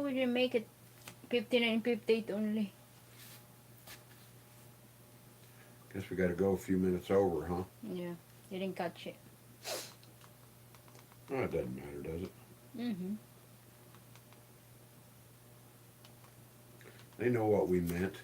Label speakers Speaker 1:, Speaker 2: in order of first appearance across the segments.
Speaker 1: would you make it 59:58 only?
Speaker 2: Guess we got to go a few minutes over, huh?
Speaker 1: Yeah, didn't catch it.
Speaker 2: Oh, it doesn't matter, does it?
Speaker 1: Mm-hmm.
Speaker 2: They know what we meant.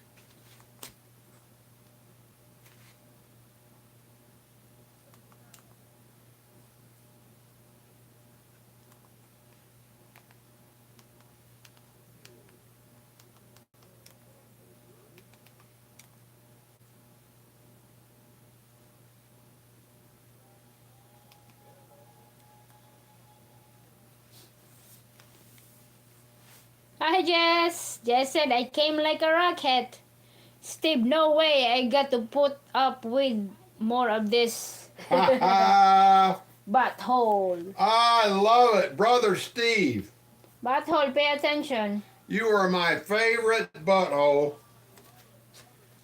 Speaker 1: Hi, Jess. Jess said I came like a rocket. Steve, no way. I got to put up with more of this
Speaker 2: I
Speaker 1: butthole.
Speaker 2: love it, Brother Steve.
Speaker 1: Butthole, pay attention.
Speaker 2: You are my favorite butthole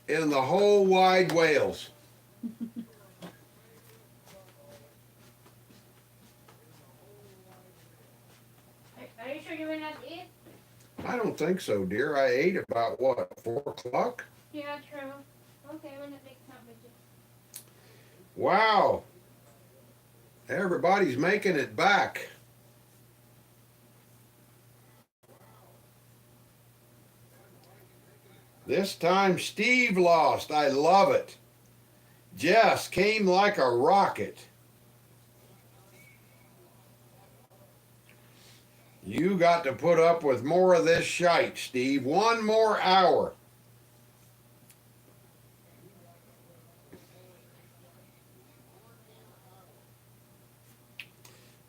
Speaker 2: in the whole wide Wales.
Speaker 1: Are you sure you will not eat?
Speaker 2: I don't think so, dear. I ate about, what, 4 o'clock?
Speaker 1: Yeah, true. Okay, I'm gonna make some with you.
Speaker 2: Wow. Everybody's making it back. This time Steve lost. I love it. Jess came like a rocket. You got to put up with more of this shite, Steve. 1 more hour.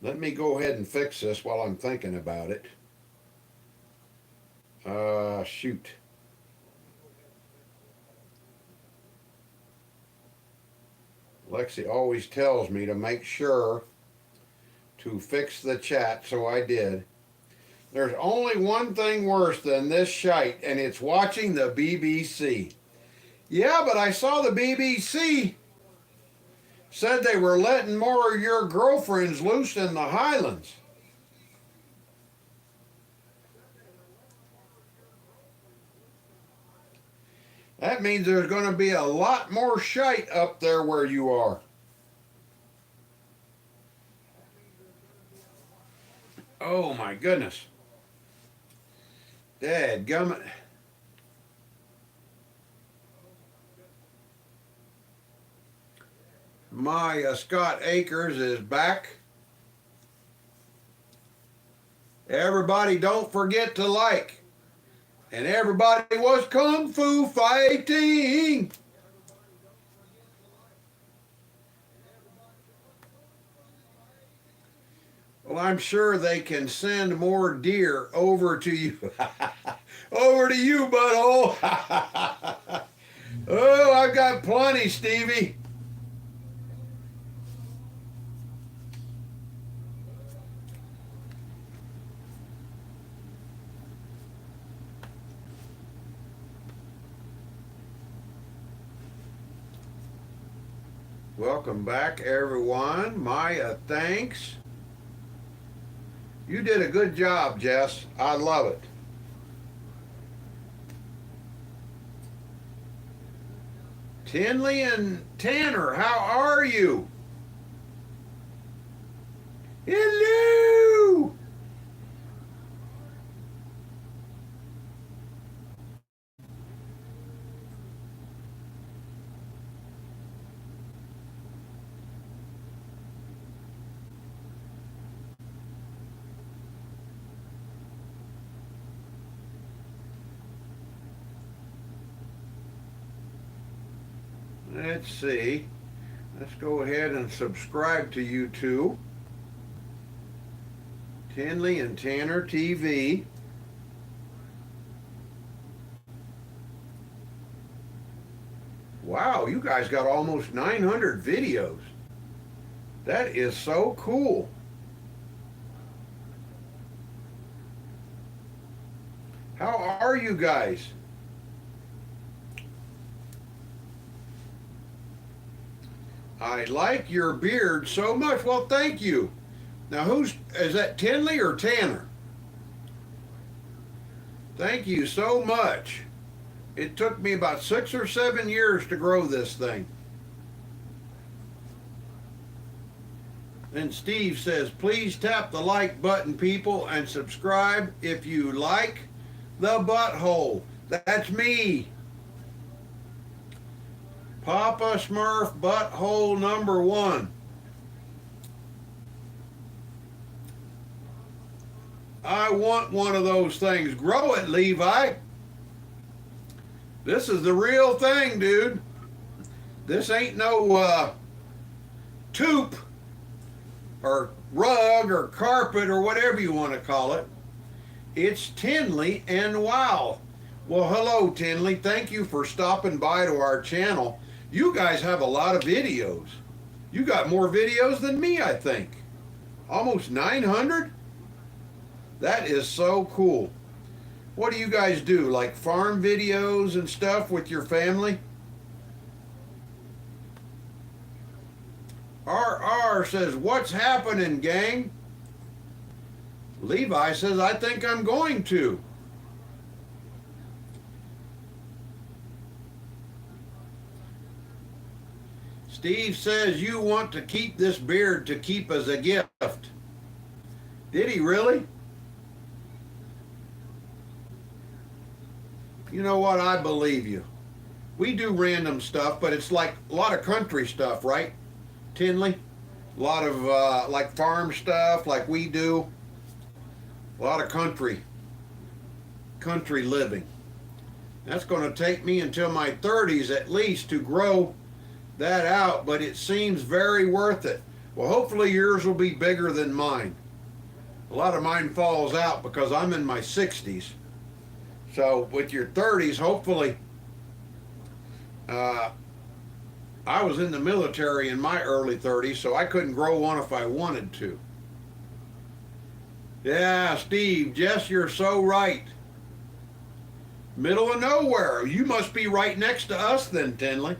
Speaker 2: Let me go ahead and fix this while I'm thinking about it. Shoot. Lexi always tells me to make sure to fix the chat, so I did. There's only one thing worse than this shite, and it's watching the BBC. Yeah, but I saw the BBC said they were letting more of your girlfriends loose in the Highlands. That means there's going to be a lot more shite up there where you are. Oh my goodness. Dadgummit. My Scott Akers is back. Everybody don't forget to like. And everybody was kung fu fighting. Well, I'm sure they can send more deer over to you. Over to you, butthole. Oh, I've got plenty, Stevie. Welcome back, everyone. Maya, thanks. You did a good job, Jess. I love it. Tinley and Tanner, how are you? Hello! Let's see. Let's go ahead and subscribe to you two. Tinley and Tanner TV. Wow, you guys got almost 900 videos. That is so cool. How are you guys? I like your beard so much. Well, thank you. Now, is that Tinley or Tanner? Thank you so much. It took me about 6 or 7 years to grow this thing. Then Steve says, please tap the like button, people, and subscribe if you like the butthole. That's me. Papa Smurf butthole number 1. I want one of those things. Grow it, Levi. This is the real thing, dude. This ain't no tube or rug or carpet or whatever you want to call it. It's Tinley and wow. Well, hello, Tinley. Thank you for stopping by to our channel. You guys have a lot of videos. You got more videos than me, I think. Almost 900? That is so cool. What do you guys do? Like farm videos and stuff with your family? RR says, what's happening, gang? Levi says, I think I'm going to. Steve says, you want to keep this beard to keep as a gift. Did he really? You know what? I believe you. We do random stuff, but it's like a lot of country stuff, right, Tinley? A lot of like farm stuff like we do. A lot of country living. That's going to take me until my 30s at least to grow that out, but it seems very worth it. Well, hopefully yours will be bigger than mine. A lot of mine falls out because I'm in my 60s. So with your 30s, hopefully, I was in the military in my early 30s, so I couldn't grow one if I wanted to. Yeah, Steve, Jess, you're so right. Middle of nowhere. You must be right next to us then, Tinley.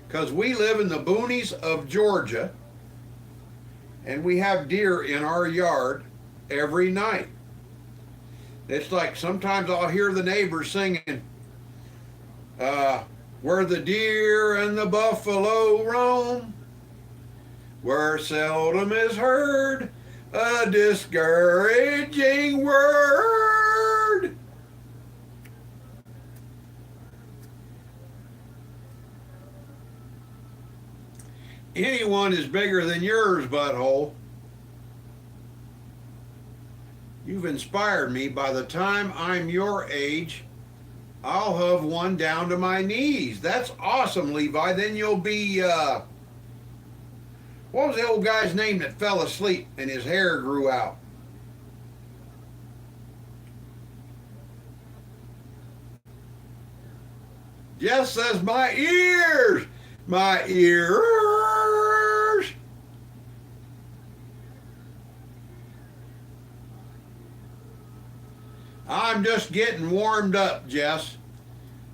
Speaker 2: Because we live in the boonies of Georgia, and we have deer in our yard every night. It's like sometimes I'll hear the neighbors singing, where the deer and the buffalo roam, where seldom is heard a discouraging word. Anyone is bigger than yours, butthole. You've inspired me. By the time I'm your age, I'll have one down to my knees. That's awesome, Levi. Then you'll be, what was the old guy's name that fell asleep and his hair grew out? Jess says, my ears! My ears! I'm just getting warmed up, Jess.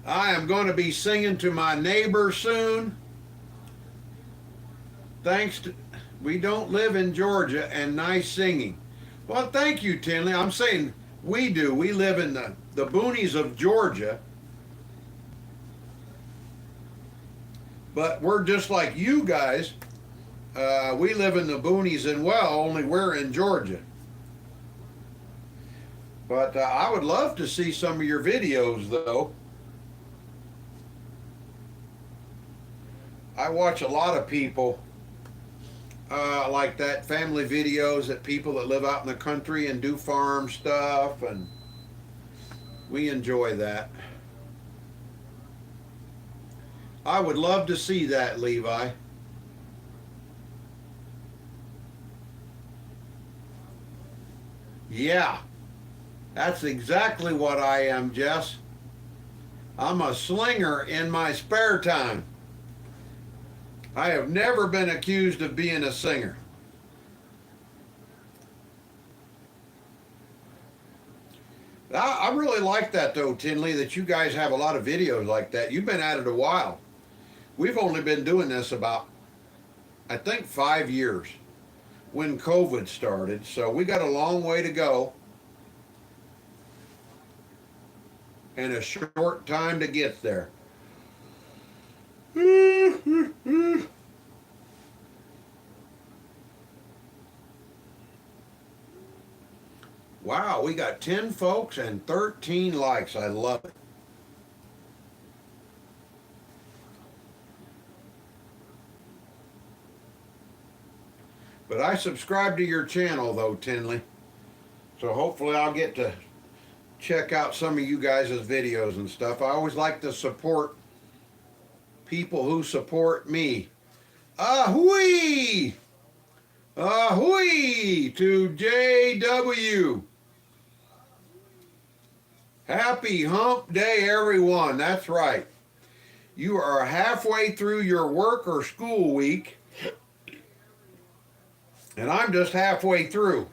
Speaker 2: I am going to be singing to my neighbor soon. Thanks to, we don't live in Georgia, and nice singing. Well, thank you, Tinley. I'm saying we do. We live in the boonies of Georgia. But we're just like you guys. We live in the boonies and well, only we're in Georgia. But I would love to see some of your videos, though. I watch a lot of people like that, family videos that people that live out in the country and do farm stuff, and we enjoy that. I would love to see that, Levi. Yeah, that's exactly what I am, Jess. I'm a slinger in my spare time. I have never been accused of being a singer. I really like that, though, Tinley, that you guys have a lot of videos like that. You've been at it a while. We've only been doing this about, I think, 5 years when COVID started, so we got a long way to go. and a short time to get there. Wow, we got 10 folks and 13 likes. I love it. But I subscribe to your channel though, Tinley. So hopefully I'll get to check out some of you guys' videos and stuff. I always like to support people who support me. Ahoy! Ahoy to JW. Happy hump day, everyone. That's right. You are halfway through your work or school week, and I'm just halfway through.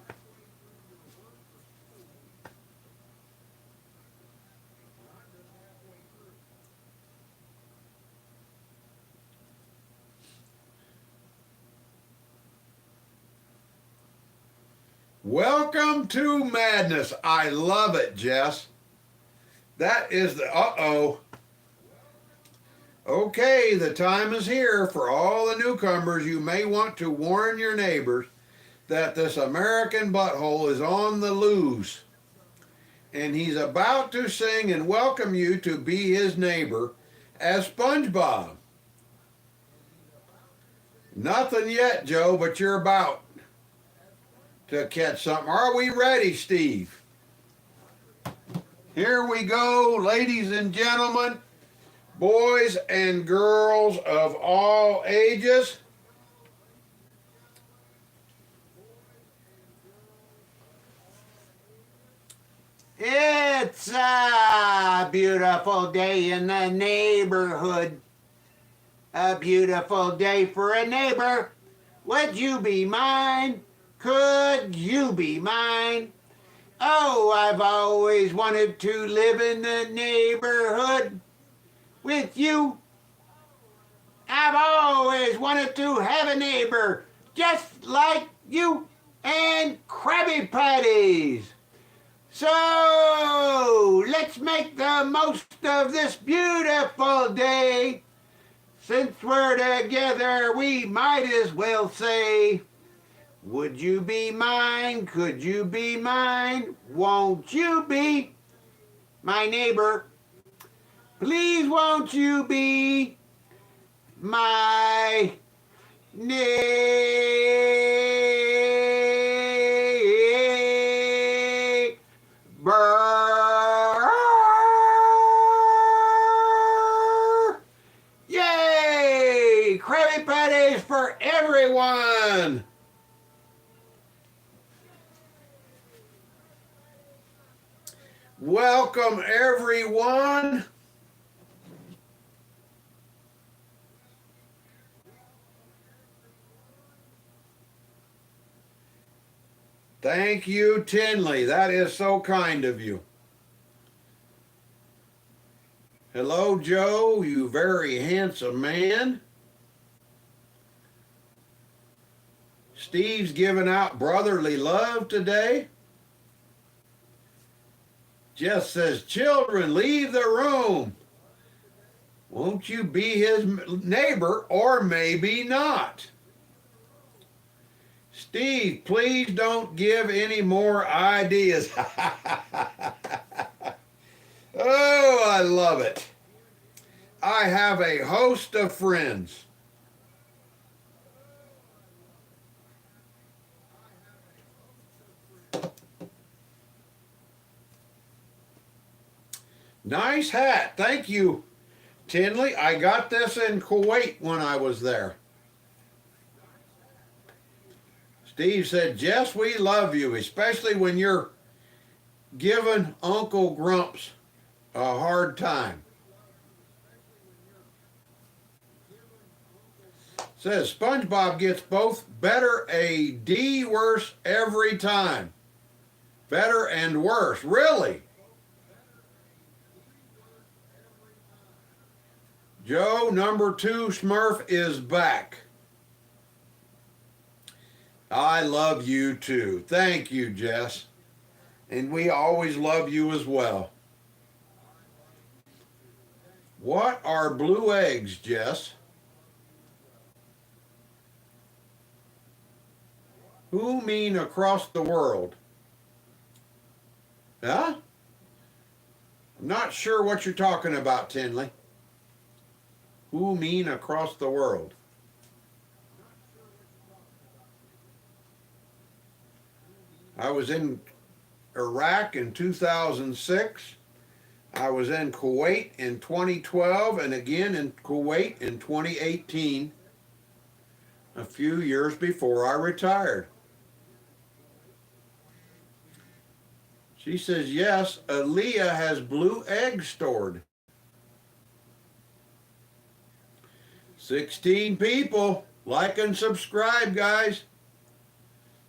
Speaker 2: Welcome to madness. I love it, Jess. That is the, uh-oh. Okay, the time is here for all the newcomers. You may want to warn your neighbors that this American butthole is on the loose. And he's about to sing and welcome you to be his neighbor as SpongeBob. Nothing yet, Joe, but you're about to catch something. Are we ready, Steve? Here we go, ladies and gentlemen, boys and girls of all ages.
Speaker 3: It's a beautiful day in the neighborhood. A beautiful day for a neighbor. Would you be mine? Could you be mine? Oh, I've always wanted to live in the neighborhood with you. I've always wanted to have a neighbor just like you and Krabby Patties. So, let's make the most of this beautiful day. Since we're together, we might as well say, would you be mine? Could you be mine? Won't you be my neighbor? Please won't you be my neighbor? Yay! Krabby Patties for everyone!
Speaker 2: Welcome, everyone. Thank you, Tinley. That is so kind of you. Hello, Joe, you very handsome man. Steve's giving out brotherly love today. Jess says, children, leave the room. Won't you be his neighbor or maybe not? Steve, please don't give any more ideas. Oh, I love it. I have a host of friends. Nice hat. Thank you, Tinley. I got this in Kuwait when I was there. Steve said, Jess, we love you, especially when you're giving Uncle Grumps a hard time. Says, SpongeBob gets both better a D worse every time. Better and worse. Really? Joe, number 2 Smurf is back. I love you too. Thank you, Jess. And we always love you as well. What are blue eggs, Jess? Who mean across the world? Huh? I'm not sure what you're talking about, Tinley. Who mean across the world? I was in Iraq in 2006. I was in Kuwait in 2012 and again in Kuwait in 2018, a few years before I retired. She says, yes, Aaliyah has blue eggs stored. 16 people. Like and subscribe, guys.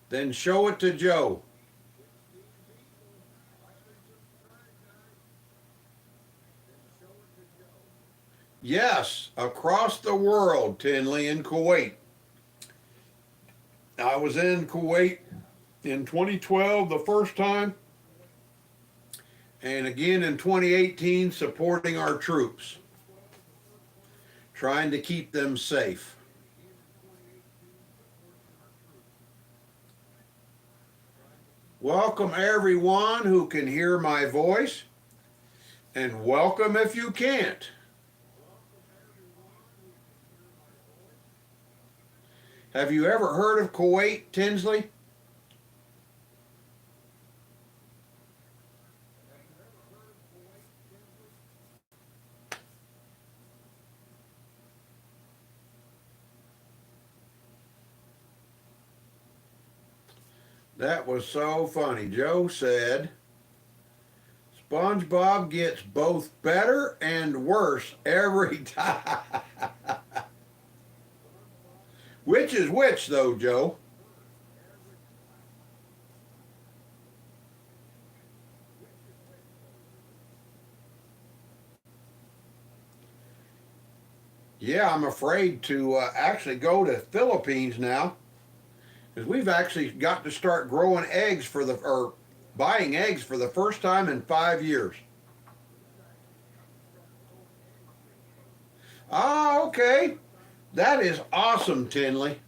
Speaker 2: Then show it to Joe. Yes, across the world, Tinley, in Kuwait. I was in Kuwait in 2012 the first time, and again in 2018 supporting our troops, trying to keep them safe. Welcome everyone who can hear my voice, and welcome if you can't. Have you ever heard of Kuwait, Tinsley? That was so funny. Joe said, SpongeBob gets both better and worse every time. Which is which, though, Joe? Yeah, I'm afraid to actually go to Philippines now, because we've actually got to start growing eggs or buying eggs for the first time in 5 years. Ah, okay. That is awesome, Tinley.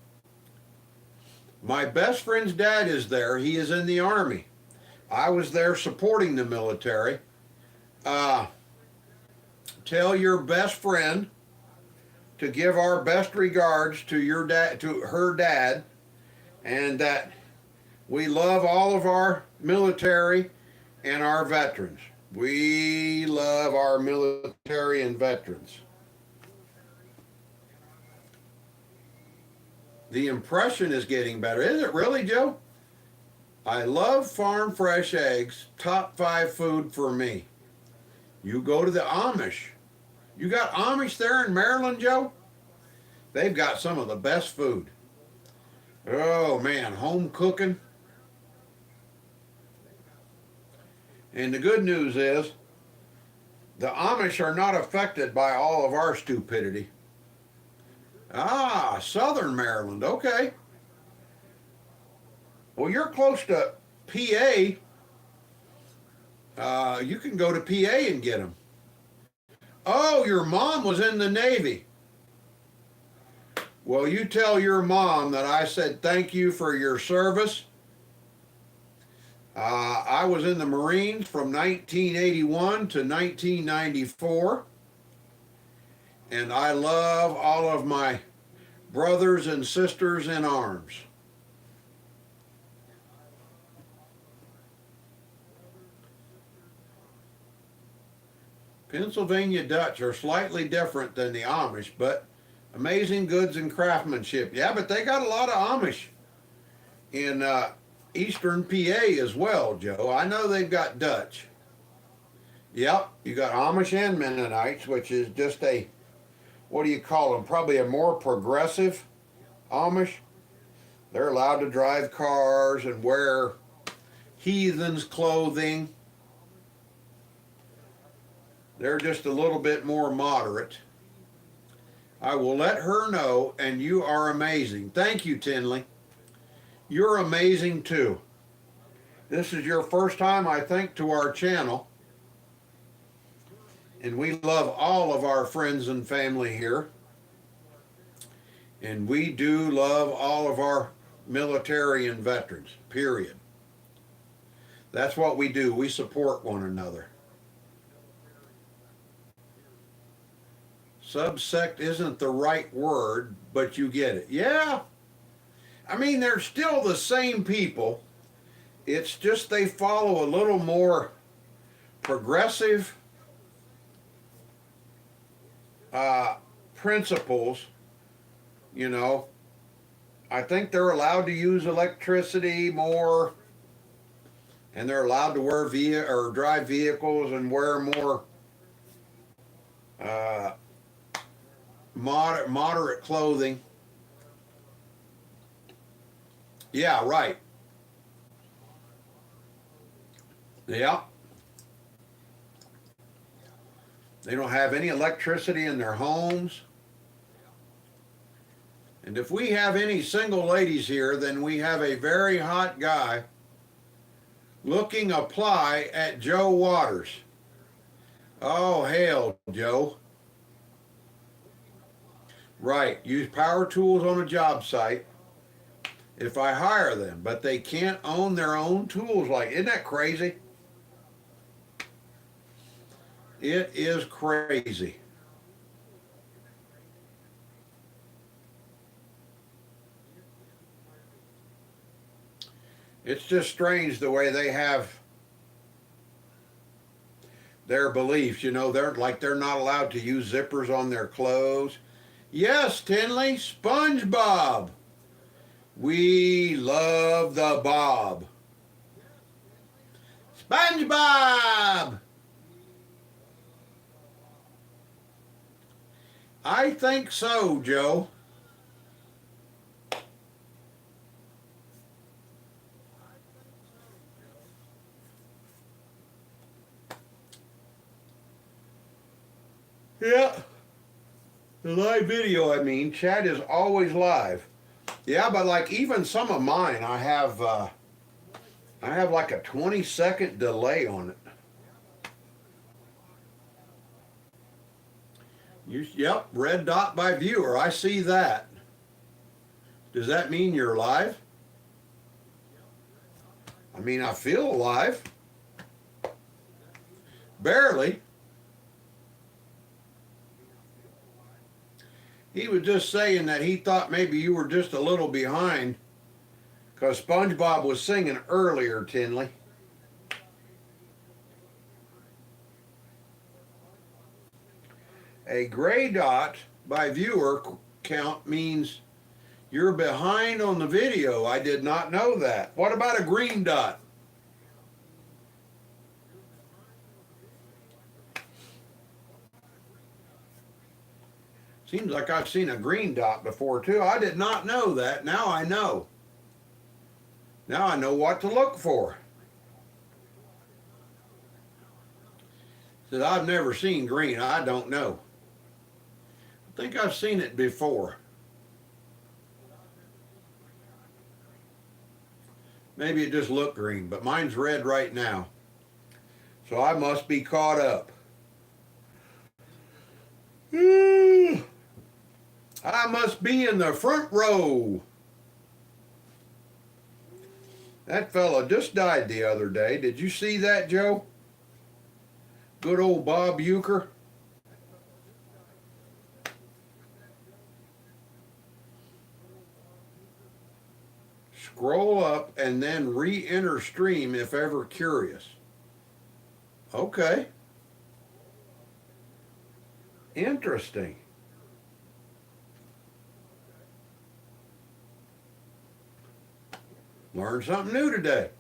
Speaker 2: My best friend's dad is there. He is in the Army. I was there supporting the military. Uh, Tell your best friend to give our best regards to your dad, to her dad, and that we love all of our military and our veterans. We love our military and veterans. The impression is getting better. Is it really, Joe? I love farm fresh eggs. Top 5 food for me. You go to the Amish. You got Amish there in Maryland, Joe? They've got some of the best food. Oh man, home cooking. And the good news is, the Amish are not affected by all of our stupidity. Ah, Southern Maryland, okay. Well, you're close to PA. You can go to PA and get them. Oh, your mom was in the Navy. Well, you tell your mom that I said thank you for your service. I was in the Marines from 1981 to 1994. And I love all of my brothers and sisters in arms. Pennsylvania Dutch are slightly different than the Amish, but amazing goods and craftsmanship. Yeah, but they got a lot of Amish in eastern PA as well, Joe. I know they've got Dutch. Yep, you got Amish and Mennonites, which is just a, what do you call them? Probably a more progressive Amish. They're allowed to drive cars and wear heathens' clothing. They're just a little bit more moderate. I will let her know, and you are amazing. Thank you, Tinley. You're amazing too. This is your first time, I think, to our channel. And we love all of our friends and family here. And we do love all of our military and veterans, period. That's what we do. We support one another. Subsect isn't the right word, but you get it. Yeah. I mean, they're still the same people. It's just they follow a little more progressive principles, you know. I think they're allowed to use electricity more, and they're allowed to wear or drive vehicles and wear more moderate clothing. Yeah, right. Yeah. They don't have any electricity in their homes. And if we have any single ladies here, then we have a very hot guy looking apply at Joe Waters. Oh, hell, Joe. Right, use power tools on a job site if I hire them, but they can't own their own tools. Like, isn't that crazy? It is crazy. It's just strange the way they have their beliefs. You know, they're not allowed to use zippers on their clothes. Yes, Tinley, SpongeBob. We love the Bob. SpongeBob! I think so, Joe. Yeah. The live video, I mean, chat is always live. Yeah, but like even some of mine, I have like a 20-second delay on it. Yep, red dot by viewer. I see that. Does that mean you're live? I mean, I feel alive. Barely. He was just saying that he thought maybe you were just a little behind because SpongeBob was singing earlier, Tinley. A gray dot by viewer count means you're behind on the video. I did not know that. What about a green dot? Seems like I've seen a green dot before too. I did not know that. Now I know. Now I know what to look for. Said I've never seen green. I don't know. I think I've seen it before. Maybe it just looked green, but mine's red right now. So I must be caught up. I must be in the front row. That fella just died the other day. Did you see that, Joe? Good old Bob Euchre. Scroll up and then re-enter stream if ever curious. Okay. Interesting. Learned something new today.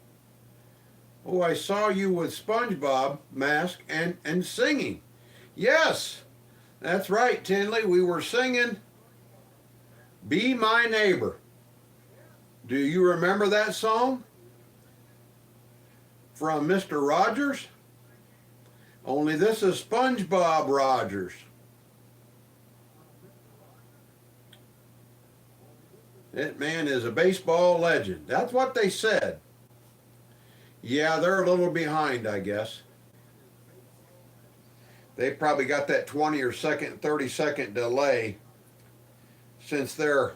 Speaker 2: Oh, I saw you with SpongeBob mask and singing. Yes, that's right, Tinley. We were singing Be My Neighbor. Do you remember that song? From Mr. Rogers? Only this is SpongeBob Rogers. That man is a baseball legend. That's what they said. Yeah, they're a little behind, I guess. They probably got that 20 or 30-second delay since they're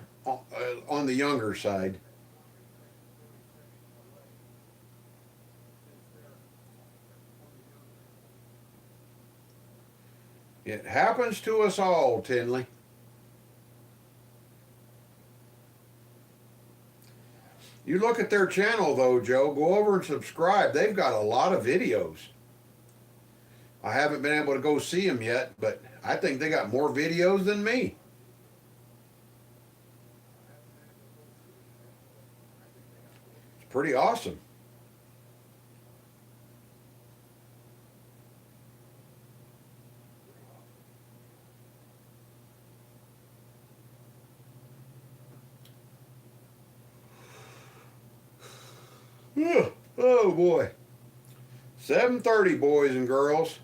Speaker 2: on the younger side. It happens to us all, Tinley. You look at their channel though, Joe, go over and subscribe. They've got a lot of videos. I haven't been able to go see them yet, but I think they got more videos than me. It's pretty awesome. Oh boy. 7:30, boys and girls.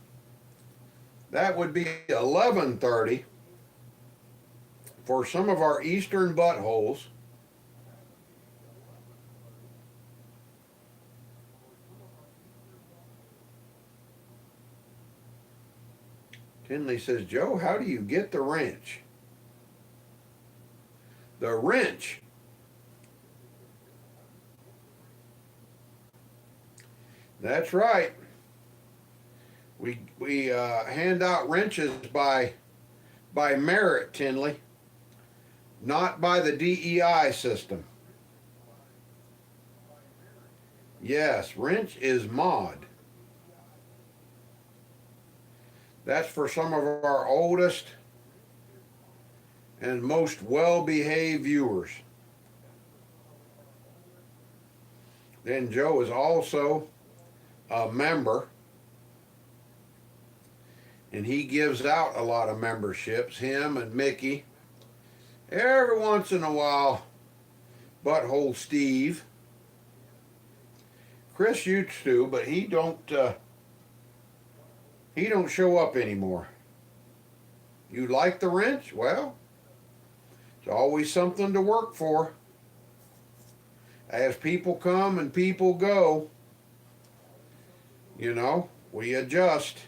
Speaker 2: That would be 11:30 for some of our eastern buttholes. Tinley says, Joe, how do you get the wrench? The wrench. That's right. We hand out wrenches by merit, Tinley, not by the DEI system. Yes, wrench is mod. That's for some of our oldest and most well-behaved viewers. Then Joe is also a member, and he gives out a lot of memberships, him and Mickey. Every once in a while, Butthole Steve. Chris used to, but he don't show up anymore. You like the wrench? Well, it's always something to work for. As people come and people go, you know, we adjust.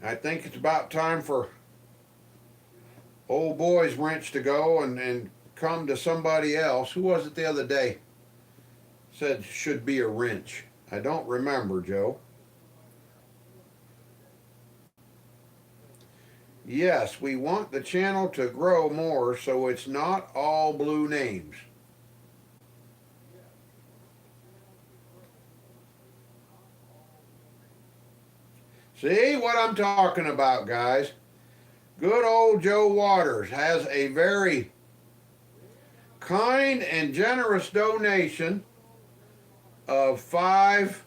Speaker 2: I think it's about time for old boy's wrench to go and come to somebody else. Who was it the other day said should be a wrench? I don't remember, Joe. Yes, we want the channel to grow more so it's not all blue names. See what I'm talking about, guys? Good old Joe Waters has a very kind and generous donation of 5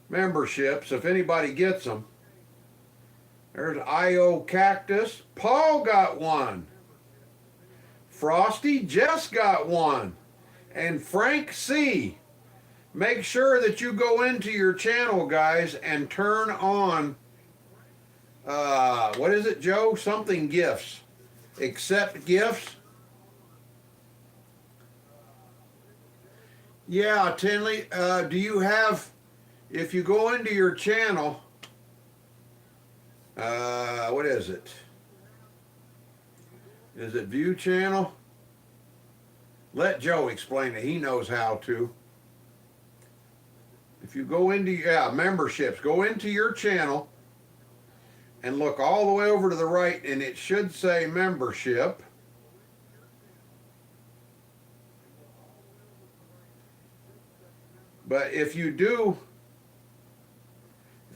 Speaker 2: memberships, if anybody gets them. There's I.O. Cactus. Paul got one. Frosty Jess got one. And Frank C. Make sure that you go into your channel, guys, and turn on, what is it, Joe? Something gifts. Accept gifts. Yeah, Tinley, do you have, if you go into your channel, what is it? Is it view channel? Let Joe explain it. He knows how to. If you go into, memberships, go into your channel and look all the way over to the right, and it should say membership. But if you do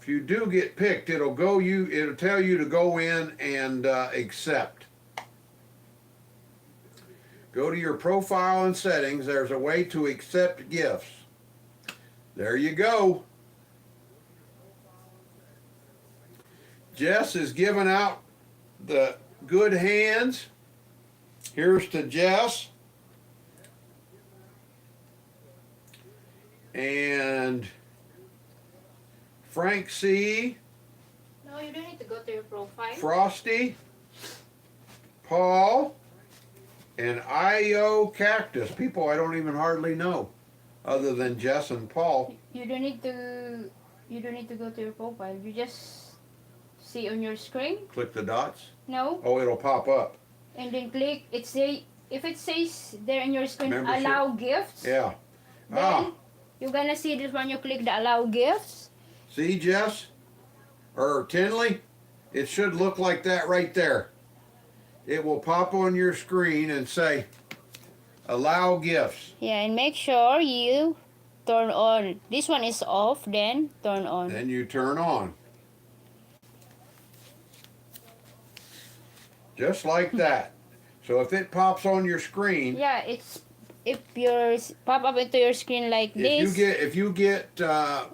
Speaker 2: get picked, it'll tell you to go in and accept. Go to your profile and settings. There's a way to accept gifts. There you go. Jess is giving out the good hands. Here's to Jess. And Frank C.
Speaker 1: No, you don't need to go to your profile.
Speaker 2: Frosty. Paul. And I.O. Cactus. People I don't even hardly know, other than Jess and Paul.
Speaker 1: You don't need to You don't need to go to your profile. You just see on your screen.
Speaker 2: Click the dots.
Speaker 1: No.
Speaker 2: Oh, it'll pop up.
Speaker 1: And then click. If it says there in your screen,
Speaker 2: Membership.
Speaker 1: allow gifts.
Speaker 2: Yeah.
Speaker 1: Then you're gonna see this when you click the allow gifts.
Speaker 2: See, Jess? Or Tinley? It should look like that right there. It will pop on your screen and say, allow gifts.
Speaker 1: Yeah, and make sure you turn on. This one is off, then turn on.
Speaker 2: Then you turn on. Just like that. So if it pops on your screen,
Speaker 1: Yeah, if yours pop up into your screen like this,
Speaker 2: if you get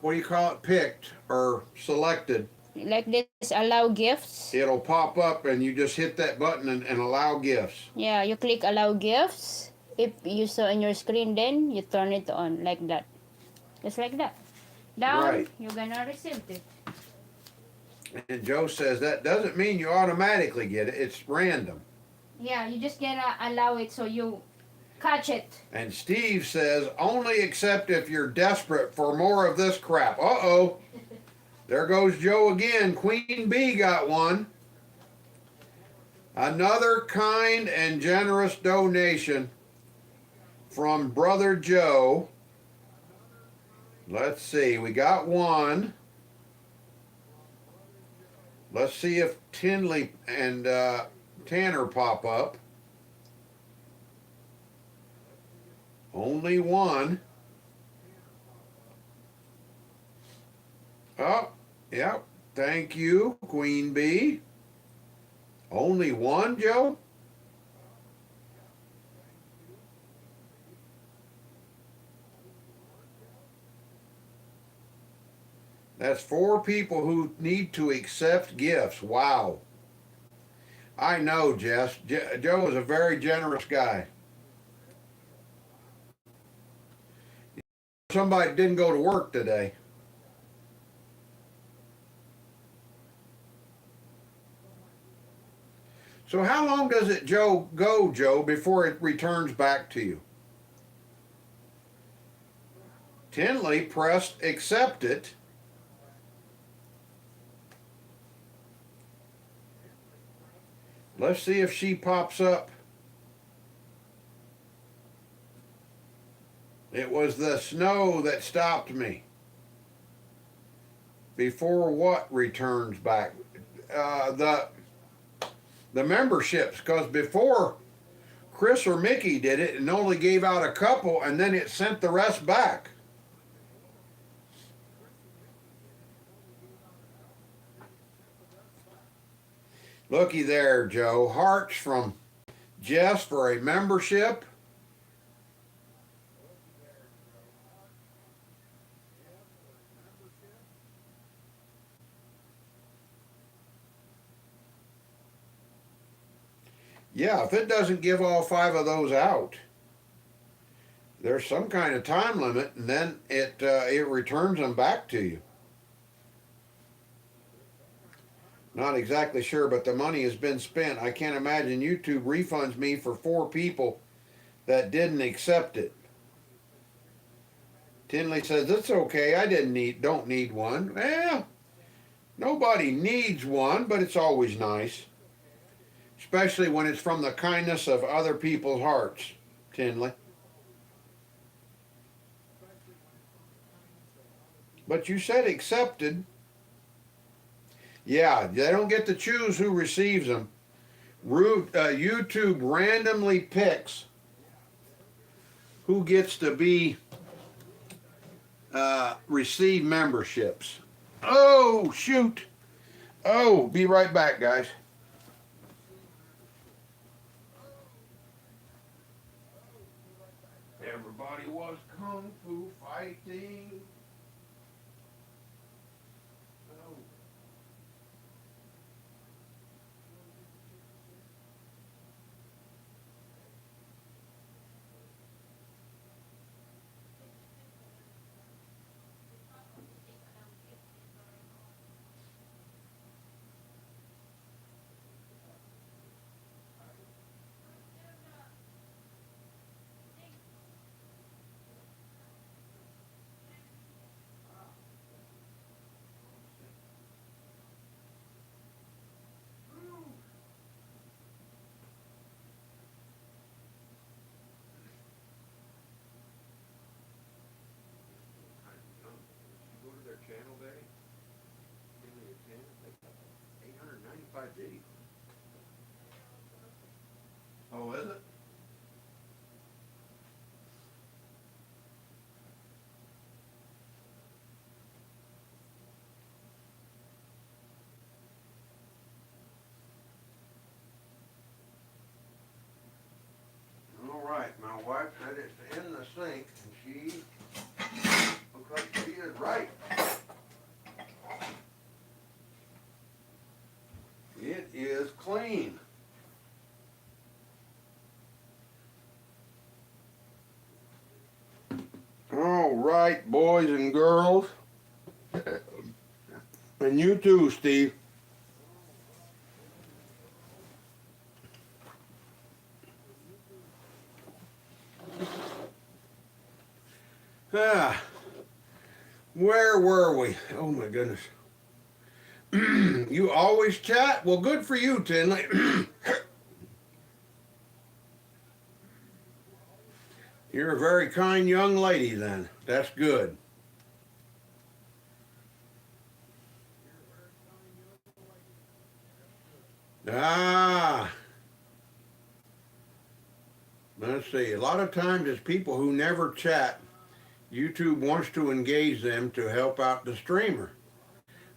Speaker 2: what do you call it, picked or selected,
Speaker 1: like this, allow gifts.
Speaker 2: it'll pop up and you just hit that button and allow gifts.
Speaker 1: Yeah, you click allow gifts. If you saw on your screen, then you turn it on like that. Just like that. Down,
Speaker 2: Right.
Speaker 1: you're gonna receive it.
Speaker 2: And Joe says that doesn't mean you automatically get it. It's random.
Speaker 1: Yeah, you just gonna allow it so you catch it.
Speaker 2: And Steve says only accept if you're desperate for more of this crap. Uh-oh. There goes Joe again. Queen Bee got one. Another kind and generous donation from Brother Joe. Let's see. We got one. Let's see if Tinley and Tanner pop up. Only one. Oh, yep. Thank you, Queen Bee. Only one, Joe? That's 4 people who need to accept gifts. Wow. I know, Jess. Joe is a very generous guy. Somebody didn't go to work today. So how long does it go, Joe, before it returns back to you? Tinley pressed accept it. Let's see if she pops up. It was the snow that stopped me. Before what returns back? The memberships, because before Chris or Mickey did it and only gave out a couple and then it sent the rest back. Looky there, Joe. Hearts from Jess for a membership. Yeah, if it doesn't give all 5 of those out, there's some kind of time limit, and then it returns them back to you. Not exactly sure, but the money has been spent. I can't imagine YouTube refunds me for 4 people that didn't accept it. Tinley says, it's okay, don't need one. Well, nobody needs one, but it's always nice. Especially when it's from the kindness of other people's hearts, Tinley. But you said accepted. Yeah, they don't get to choose who receives them. YouTube randomly picks who gets to be receive memberships. Oh, shoot. Oh, be right back, guys. Everybody was kung fu fighting. that it's in the sink, and she looks like she is right. It is clean. All right, boys and girls. And you too, Steve. Ah, where were we? Oh my goodness. You always chat? Well, good for you, Tinley. You're a very kind young lady then. That's good. Ah. Let's see. A lot of times it's people who never chat. YouTube wants to engage them to help out the streamer.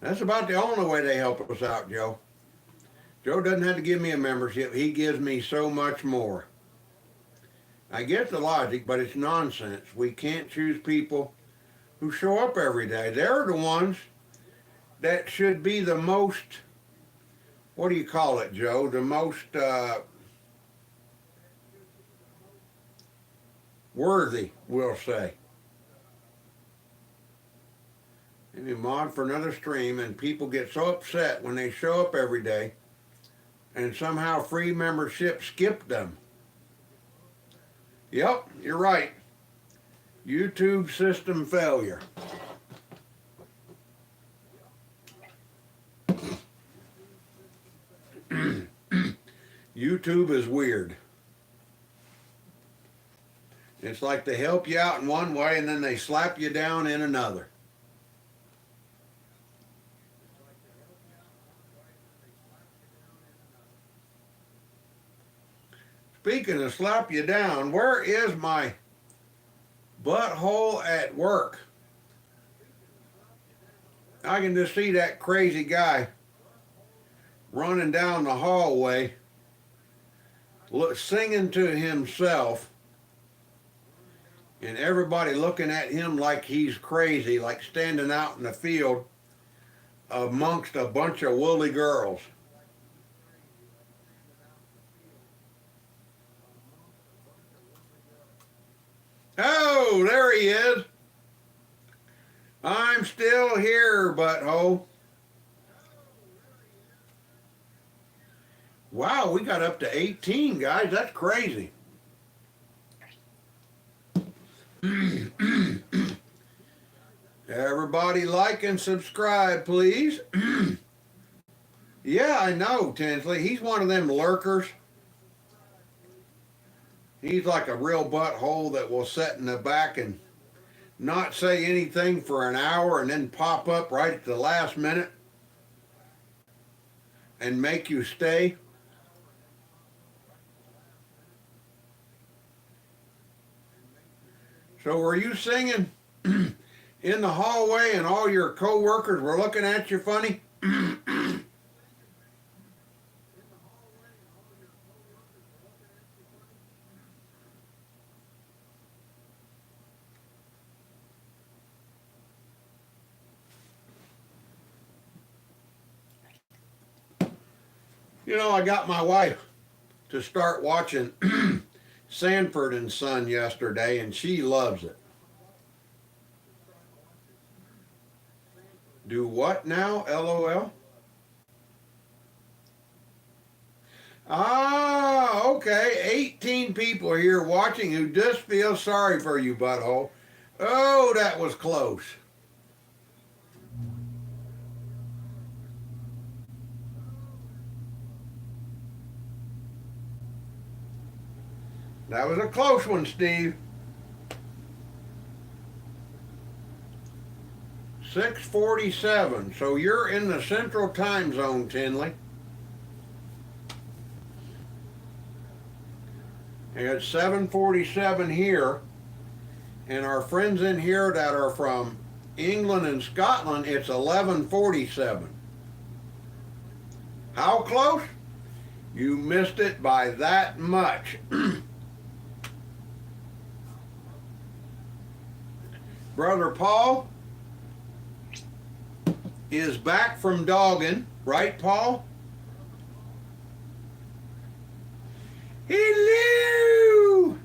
Speaker 2: That's about the only way they help us out, Joe. Joe doesn't have to give me a membership. He gives me so much more. I get the logic, but it's nonsense. We can't choose people who show up every day. They're the ones that should be the most, what do you call it, Joe? The most worthy, we'll say. And you mod for another stream, and people get so upset when they show up every day and somehow free membership skipped them. Yep, you're right. YouTube system failure. YouTube is weird. It's like they help you out in one way and then they slap you down in another. Speaking of slap you down, where is my butthole at work? I can just see that crazy guy running down the hallway, singing to himself, and everybody looking at him like he's crazy, like standing out in the field amongst a bunch of woolly girls. Oh, there he is. I'm still here, butthole. Wow, we got up to 18, guys. That's crazy. Everybody like and subscribe, please. Yeah, I know, Tinsley. He's one of them lurkers. He's like a real butthole that will sit in the back and not say anything for an hour and then pop up right at the last minute and make you stay. So were you singing in the hallway and all your co-workers were looking at you funny? You know, I got my wife to start watching Sanford and Son yesterday, and she loves it. Do what now? LOL? Ah, okay. 18 people here watching who just feel sorry for you, butthole. Oh, that was close. That was a close one, Steve. 6:47. So you're in the central time zone, Tinley. And it's 7:47 here. And our friends in here that are from England and Scotland, it's 11:47. How close? You missed it by that much. Brother Paul is back from dogging, right, Paul? Hello!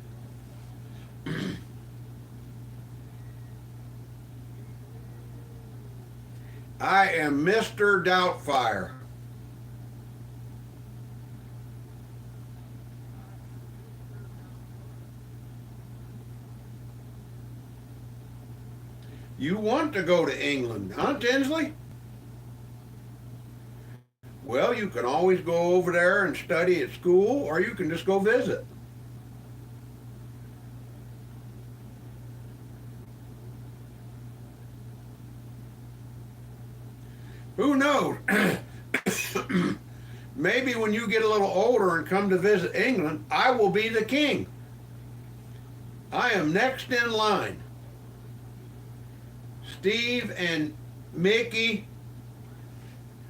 Speaker 2: I am Mr. Doubtfire. You want to go to England, huh, Tinsley? Well, you can always go over there and study at school, or you can just go visit. Who knows? Maybe when you get a little older and come to visit England, I will be the king. I am next in line. Steve and Mickey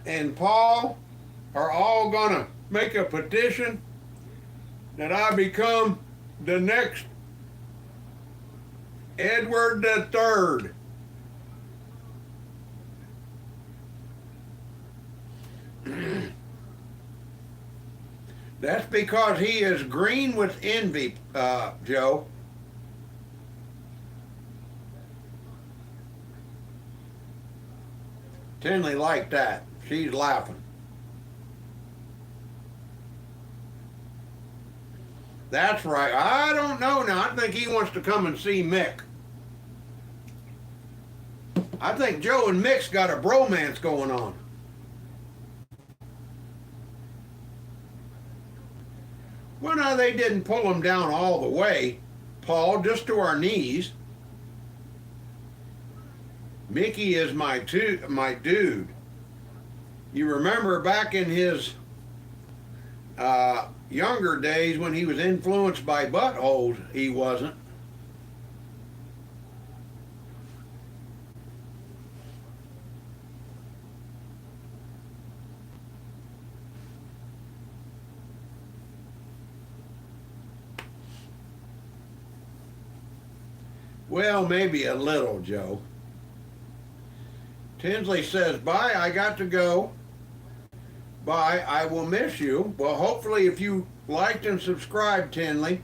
Speaker 2: and Paul are all gonna make a petition that I become the next Edward III. That's because he is green with envy, Joe. Tinley liked that. She's laughing. That's right. I don't know now. I think he wants to come and see Mick. I think Joe and Mick's got a bromance going on. Well, now they didn't pull him down all the way, Paul, just to our knees. Mickey is my dude. You remember back in his younger days when he was influenced by buttholes, he wasn't. Well, maybe a little, Joe. Tinsley says, bye, I got to go. Bye, I will miss you. Well, hopefully if you liked and subscribed, Tinley,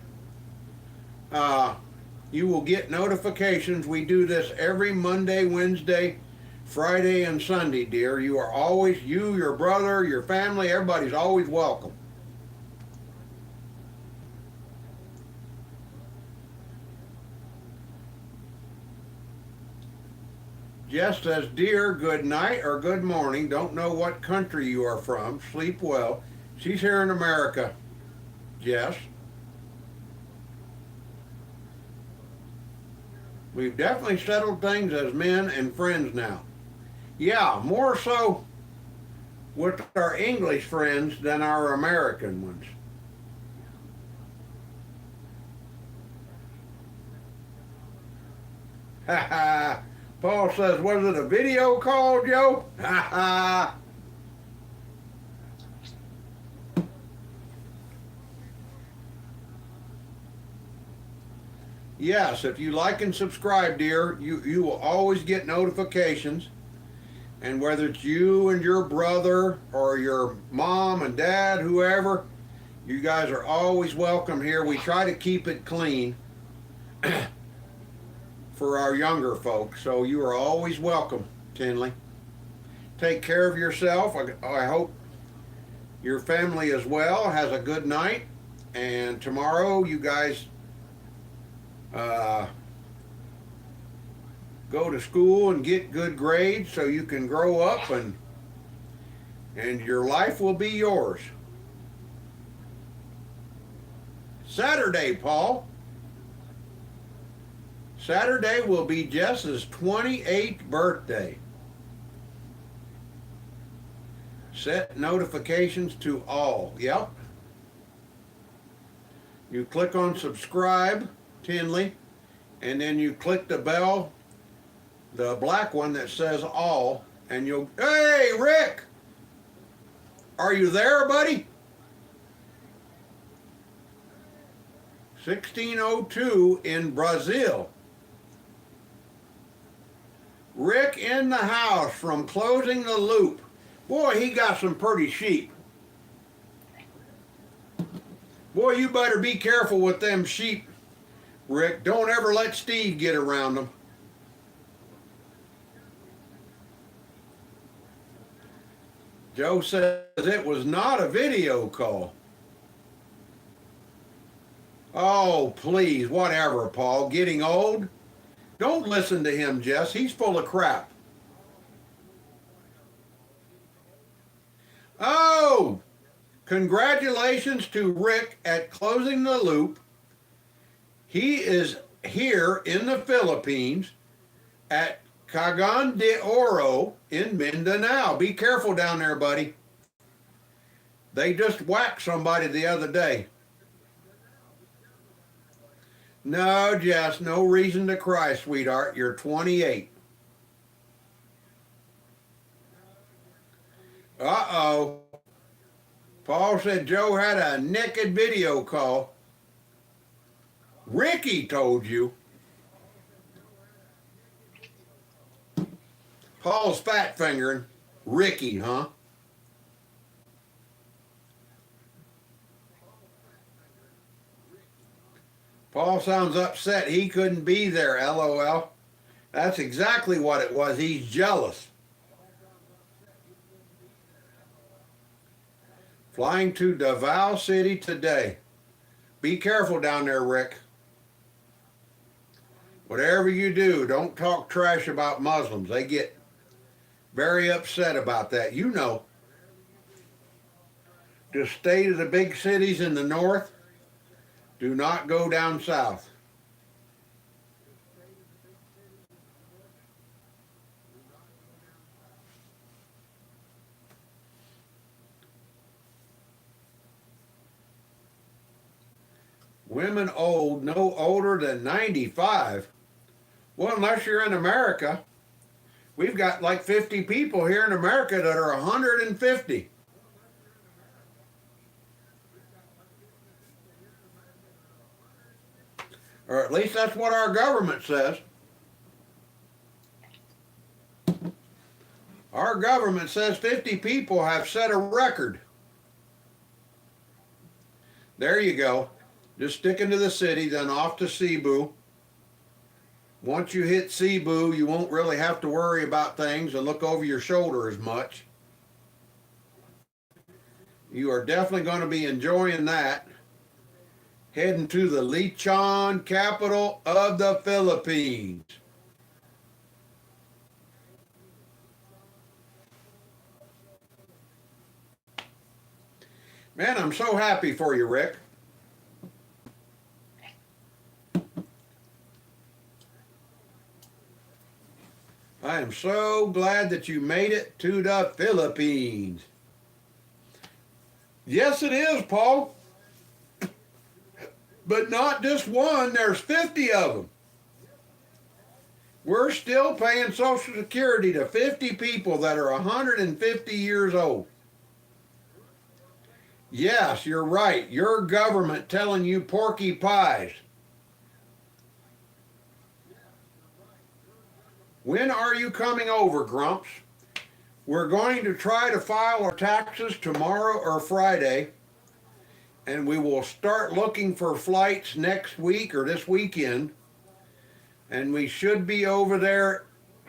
Speaker 2: you will get notifications. We do this every Monday, Wednesday, Friday, and Sunday, dear. You are always, you, your brother, your family, everybody's always welcome. Jess says, dear, good night or good morning. Don't know what country you are from. Sleep well. She's here in America, Jess. We've definitely settled things as men and friends now. Yeah, more so with our English friends than our American ones. Ha ha. Paul says, was it a video call, Joe? Ha ha. Yes, if you like and subscribe, dear, you will always get notifications. And whether it's you and your brother or your mom and dad, whoever, you guys are always welcome here. We try to keep it clean for our younger folks, so you are always welcome, Tinley. Take care of yourself. I hope your family as well has a good night, and tomorrow you guys go to school and get good grades so you can grow up and your life will be yours. Saturday, Paul. Saturday will be Jess's 28th birthday. Set notifications to all. Yep. You click on subscribe, Tinley, and then you click the bell, the black one that says all, and you'll, hey, Rick! Are you there, buddy? 1602 in Brazil. Rick in the house from Closing the Loop. Boy, he got some pretty sheep. Boy, you better be careful with them sheep, Rick. Don't ever let Steve get around them. Joe says it was not a video call. Oh, please, whatever, Paul. Getting old? Don't listen to him, Jess. He's full of crap. Oh, congratulations to Rick at Closing the Loop. He is here in the Philippines at Cagayan de Oro in Mindanao. Be careful down there, buddy. They just whacked somebody the other day. No, Jess, no reason to cry, sweetheart. You're 28. Uh-oh. Paul said Joe had a naked video call. Ricky told you. Paul's fat fingering. Ricky, huh? Paul sounds upset he couldn't be there, LOL. That's exactly what it was. He's jealous. Flying to Davao City today. Be careful down there, Rick. Whatever you do, don't talk trash about Muslims. They get very upset about that. You know. Just stay to the big cities in the north. Do not go down south. Women old, no older than 95. Well, unless you're in America. We've got like 50 people here in America that are 150. Or at least that's what our government says. Our government says 50 people have set a record. There you go. Just sticking to the city, then off to Cebu. Once you hit Cebu, you won't really have to worry about things and look over your shoulder as much. You are definitely going to be enjoying that. Heading to the Lechon, capital of the Philippines. Man, I'm so happy for you, Rick. I am so glad that you made it to the Philippines. Yes, it is, Paul. But not just one, there's 50 of them. We're still paying Social Security to 50 people that are 150 years old. Yes, you're right. Your government telling you porky pies. When are you coming over, Grumps? We're going to try to file our taxes tomorrow or Friday, and we will start looking for flights next week or this weekend, and we should be over there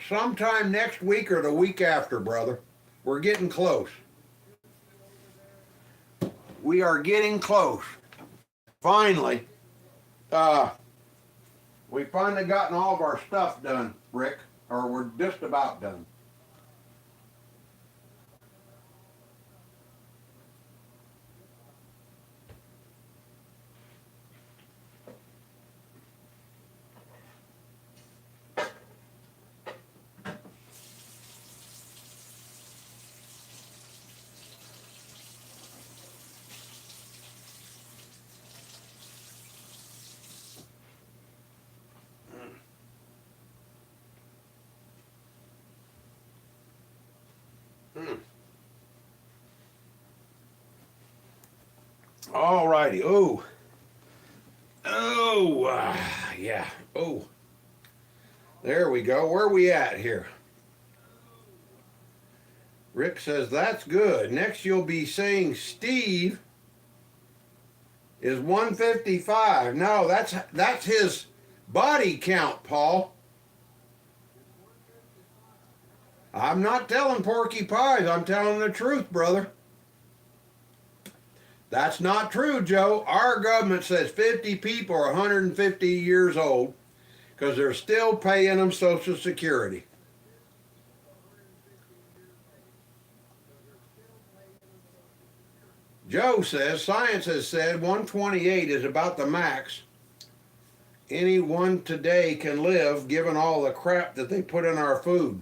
Speaker 2: sometime next week or the week after, brother. We're getting close. We are getting close. Finally. We finally gotten all of our stuff done, Rick. Or we're just about done. All righty. Oh. Oh, yeah. Oh. There we go. Where are we at here? Rick says, that's good. Next you'll be saying Steve is 155. No, that's his body count, Paul. I'm not telling Porky Pies. I'm telling the truth, brother. That's not true, Joe. Our government says 50 people are 150 years old because they're still paying them Social Security. Joe says, science has said 128 is about the max anyone today can live given all the crap that they put in our food.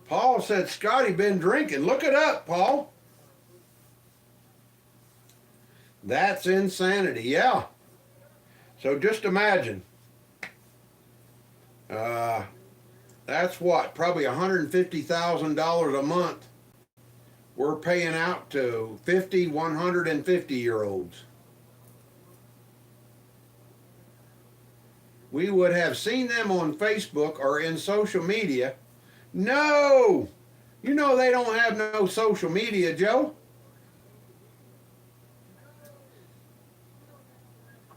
Speaker 2: Paul said, Scotty been drinking. Look it up, Paul. That's insanity, yeah. So just imagine. That's what, probably $150,000 a month we're paying out to 50, 150-year-olds. We would have seen them on Facebook or in social media. No! You know they don't have no social media, Joe.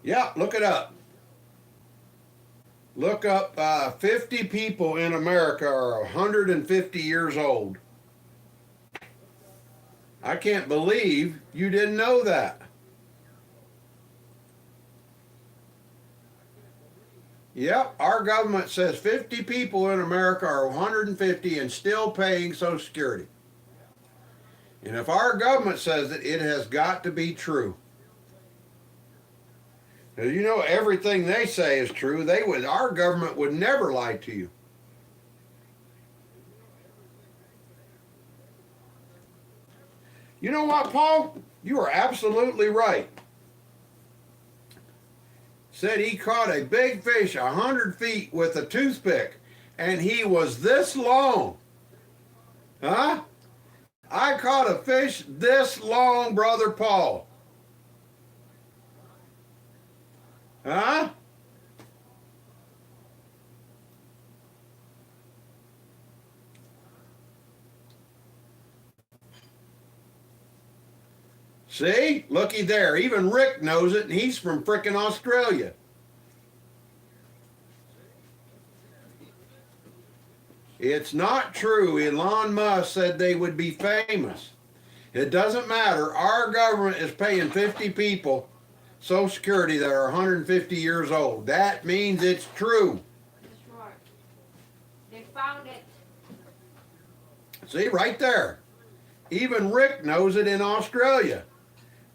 Speaker 2: Yeah, look it up. Look up 50 people in America are 150 years old. I can't believe you didn't know that. Yep, our government says 50 people in America are 150 and still paying Social Security. And if our government says it, it has got to be true. Because you know everything they say is true. Our government would never lie to you. You know what, Paul? You are absolutely right. Said he caught a big fish 100 feet with a toothpick, and he was this long. Huh? I caught a fish this long, Brother Paul. Huh? See? Looky there. Even Rick knows it, and he's from frickin' Australia. It's not true. Elon Musk said they would be famous. It doesn't matter. Our government is paying 50 people Social Security that are 150 years old. That means it's true.
Speaker 1: That's right. They found it.
Speaker 2: See, right there. Even Rick knows it in Australia.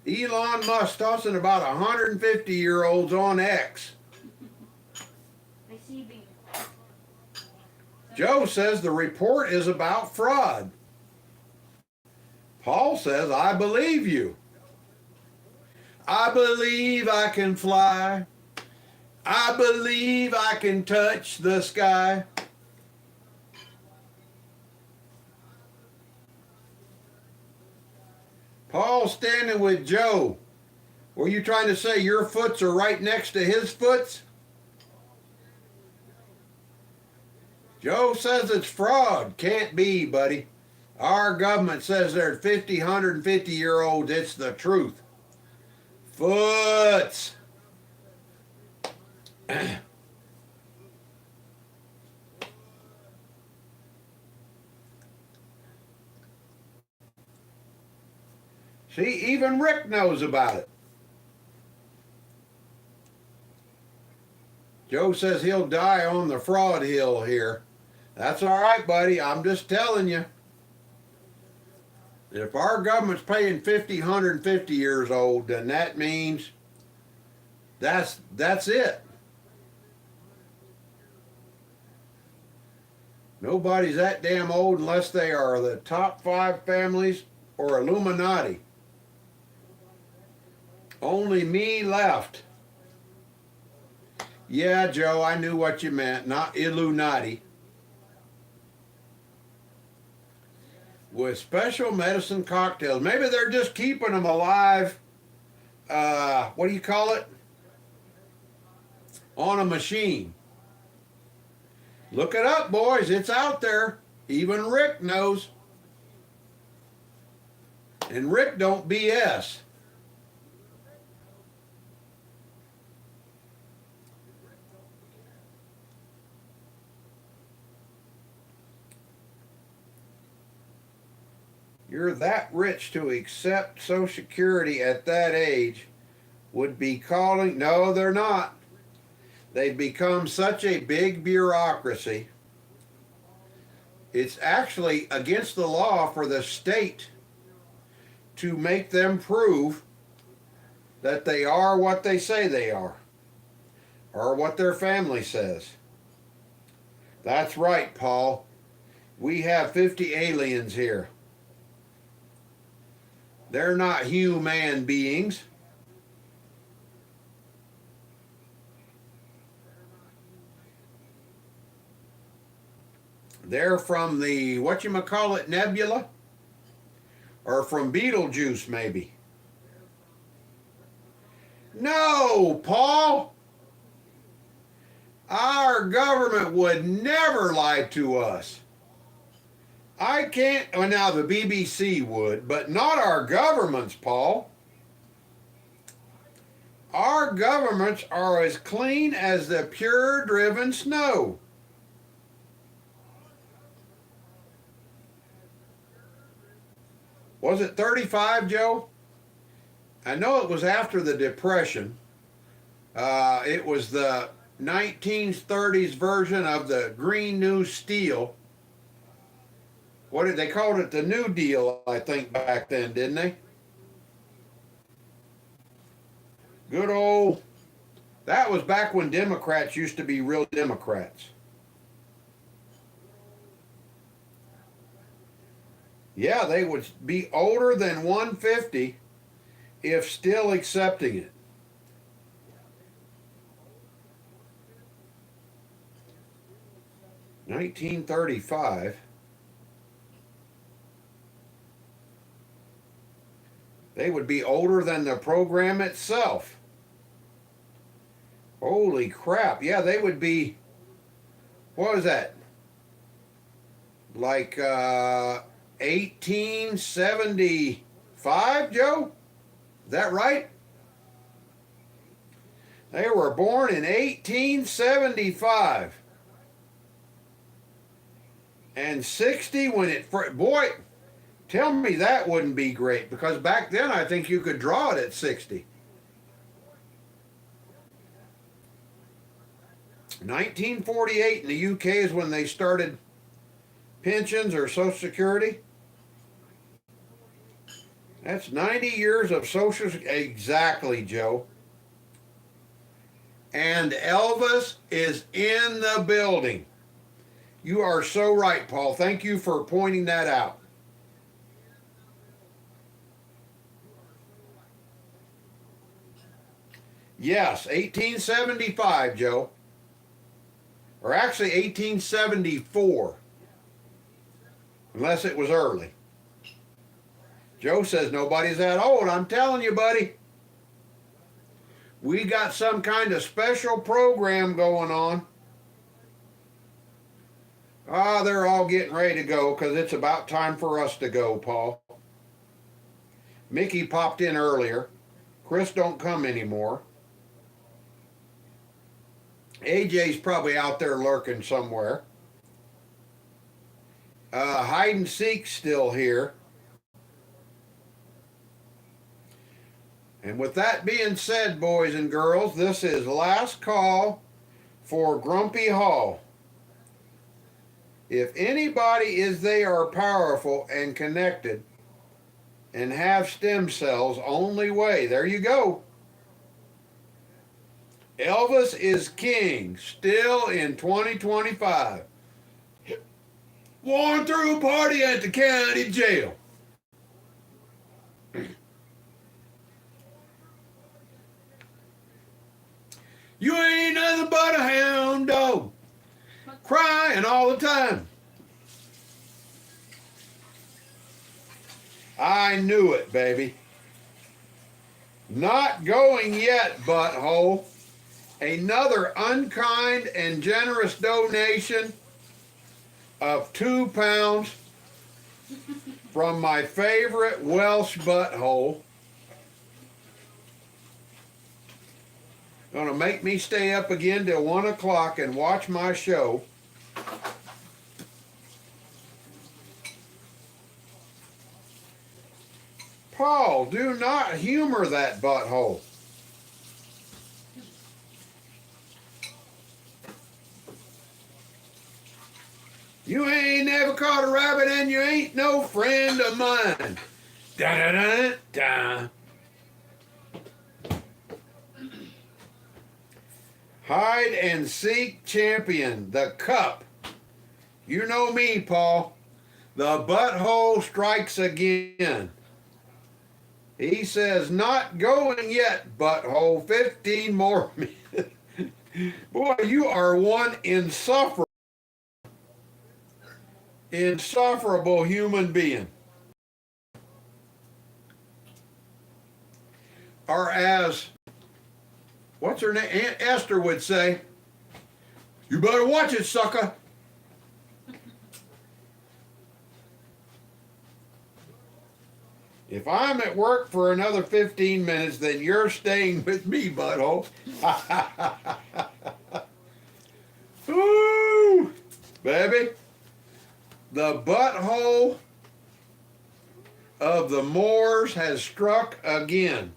Speaker 2: Elon Musk tossing about 150-year-olds on X.
Speaker 1: Receiving.
Speaker 2: Joe says the report is about fraud. Paul says, I believe you. I believe I can fly. I believe I can touch the sky. Paul standing with Joe. Were you trying to say your foots are right next to his foots? Joe says it's fraud. Can't be, buddy. Our government says they're 50, 150-year-olds. It's the truth. Foots. See, even Rick knows about it. Joe says he'll die on the fraud hill here. That's all right, buddy. I'm just telling you. If our government's paying 50, 150 years old, then that means that's it. Nobody's that damn old unless they are the top 5 families or Illuminati. Only me left. Yeah, Joe, I knew what you meant. Not Illuminati. With special medicine cocktails. Maybe they're just keeping them alive. What do you call it? On a machine. Look it up, boys. It's out there. Even Rick knows. And Rick don't BS. You're that rich to accept Social Security at that age would be calling. No, they're not. They've become such a big bureaucracy. It's actually against the law for the state to make them prove that they are what they say they are, or what their family says. That's right, Paul. We have 50 aliens here. They're not human beings. They're from the whatchamacallit nebula, or from Beetlejuice, maybe. No, Paul. Our government would never lie to us. I can't, well, now the BBC would, but not our governments, Paul. Our governments are as clean as the pure driven snow. Was it 35, Joe? I know it was after the Depression. It was the 1930s version of the Green New Steel. What did they call it? The New Deal, I think, back then, didn't they? Good old. That was back when Democrats used to be real Democrats. Yeah, they would be older than 150 if still accepting it. $1935. They would be older than the program itself. Holy crap. Yeah, they would be, what was that? Like 1875, Joe? Is that right? They were born in 1875. And 60 when it, boy, tell me that wouldn't be great, because back then I think you could draw it at 60. 1948 in the UK is when they started pensions or Social Security. That's 90 years of Social Security. Exactly, Joe. And Elvis is in the building. You are so right, Paul. Thank you for pointing that out. Yes, 1875, Joe. Or actually 1874. Unless it was early. Joe says nobody's that old. I'm telling you, buddy. We got some kind of special program going on. Ah, they're all getting ready to go because it's about time for us to go, Paul. Mickey popped in earlier. Chris don't come anymore. AJ's probably out there lurking somewhere. Hide and Seek's still here. And with that being said, boys and girls, this is last call for Grumpy Hall. If anybody is they are powerful and connected and have stem cells, only way, there you go. Elvis is king, still in 2025. Going through a party at the county jail. You ain't nothing but a hound dog, crying all the time. I knew it, baby. Not going yet, butthole. Another unkind and generous donation of 2 pounds from my favorite Welsh butthole. Gonna make me stay up again till 1 o'clock and watch my show. Paul, do not humor that butthole. You ain't never caught a rabbit and you ain't no friend of mine. Da da da da. Hide and seek champion, the cup. You know me, Paul. The butthole strikes again. He says, not going yet, butthole. 15 more minutes. Boy, you are one insufferable human being. Or as, what's her name? Aunt Esther would say, you better watch it, sucker. If I'm at work for another 15 minutes, then you're staying with me, butthole. Woo! Baby, the butthole of the Moors has struck again.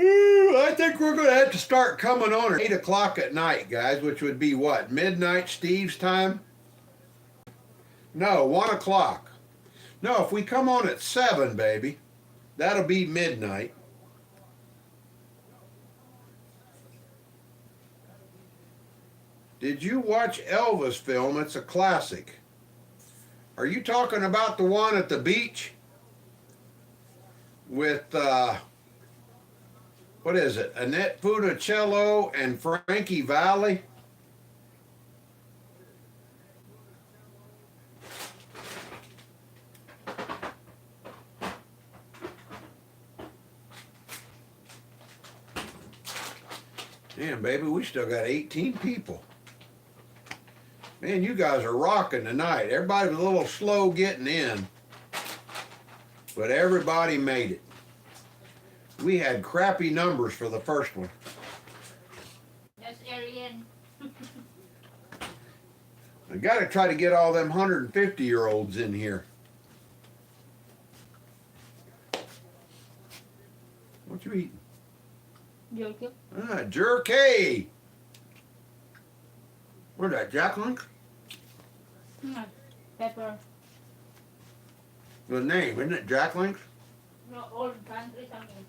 Speaker 2: I think we're going to have to start coming on at 8 o'clock at night, guys, which would be what, midnight Steve's time? No, 1 o'clock. No, if we come on at 7, baby, that'll be midnight. Did you watch Elvis film? It's a classic. Are you talking about the one at the beach? With, what is it? Annette Funicello and Frankie Valli? Damn, baby, we still got 18 people. Man, you guys are rocking tonight. Everybody was a little slow getting in, but everybody made it. We had crappy numbers for the first one.
Speaker 1: That's Ariane.
Speaker 2: I got to try to get all them 150-year-olds in here. What you eating?
Speaker 1: Jerky.
Speaker 2: Jerky. Where's that, Jack Link?
Speaker 1: Pepper.
Speaker 2: The name, isn't it Jack Links?
Speaker 1: No, old country something.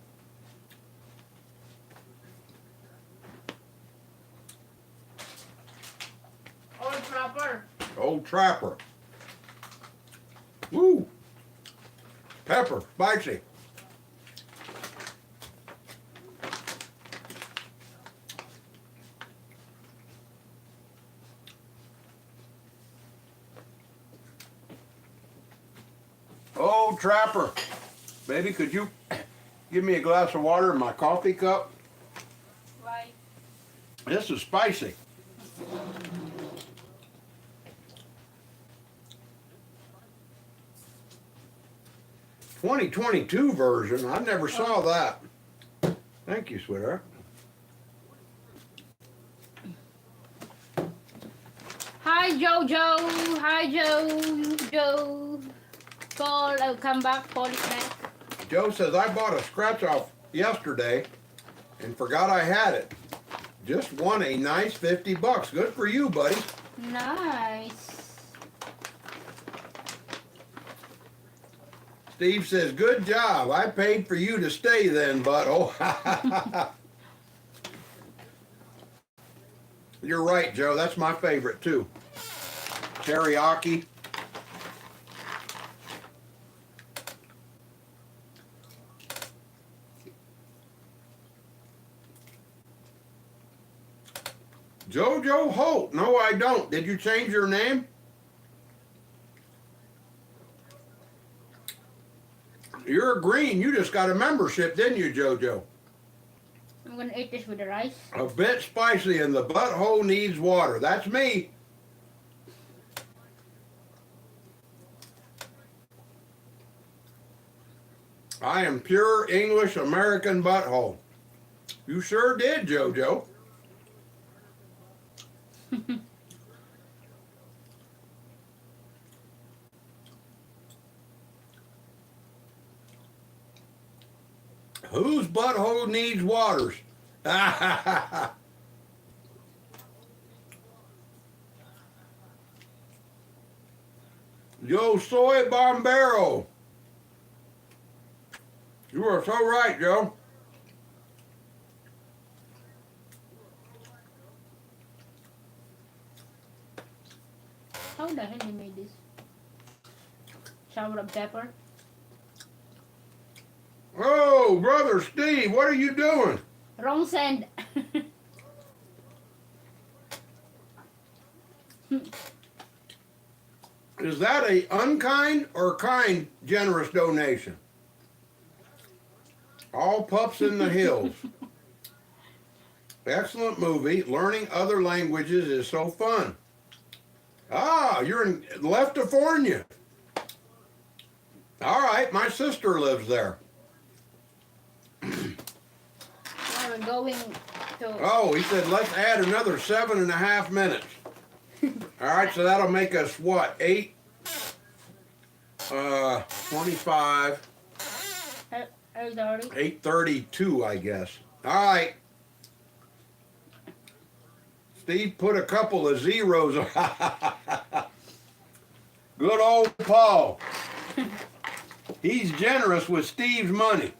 Speaker 1: Old Trapper.
Speaker 2: Old Trapper. Woo! Pepper, spicy. Old Trapper. Baby, could you give me a glass of water in my coffee cup?
Speaker 1: Why?
Speaker 2: This is spicy. '22 version. I never saw that. Thank you, sweetheart.
Speaker 1: Hi, Jojo. Hi, Joe. Call. I'll come back. Call it back.
Speaker 2: Joe says, I bought a scratch off yesterday and forgot I had it. Just won a nice $50. Good for you, buddy.
Speaker 1: Nice.
Speaker 2: Steve says, good job. I paid for you to stay then, butthole. You're right, Joe. That's my favorite, too. Teriyaki. Jojo Holt. No, I don't. Did you change your name? You're green. You just got a membership, didn't you, Jojo?
Speaker 1: gonna eat this with the rice.
Speaker 2: A bit spicy and the butthole needs water. That's me. I am pure English American butthole. You sure did, JoJo. Whose butthole needs waters? Yo soy bombero. You are so right, Joe.
Speaker 1: How the hell you made this? Sour pepper.
Speaker 2: Oh, brother Steve, what are you doing?
Speaker 1: Wrong send.
Speaker 2: Is that a unkind or kind generous donation? All Pups in the Hills. Excellent movie. Learning other languages is so fun. Ah, you're in Leftifornia. All right, my sister lives there.
Speaker 1: Now we're going to.
Speaker 2: Oh, he said let's add another 7.5 minutes. All right, so that'll make us what? 25.
Speaker 1: 8:30.
Speaker 2: 8:32, I guess. All right. Steve put a couple of zeros on. Good old Paul. He's generous with Steve's money.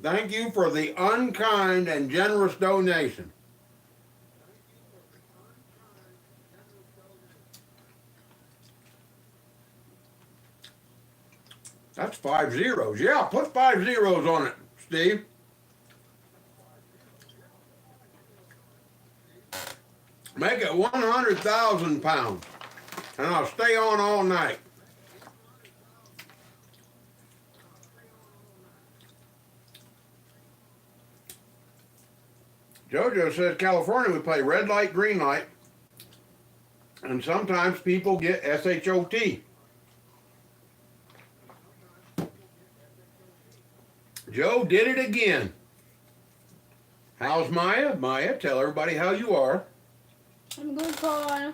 Speaker 2: Thank you for the unkind and generous donation. That's 5 zeros. Yeah, put 5 zeros on it, Steve. Make it 100,000 pounds. And I'll stay on all night. JoJo says California we play red light, green light. And sometimes people get SHOT. Joe did it again. How's Maya? Maya, tell everybody how you are.
Speaker 1: I'm good, Paul.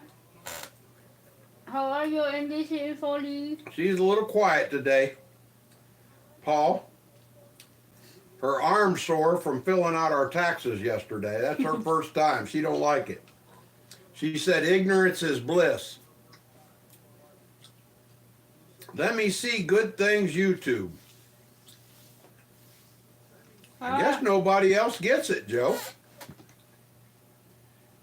Speaker 1: How are you in this folly?
Speaker 2: She's a little quiet today. Paul, her arm's sore from filling out our taxes yesterday. That's her first time. She don't like it. She said ignorance is bliss. Let me see good things YouTube. I guess nobody else gets it, Joe.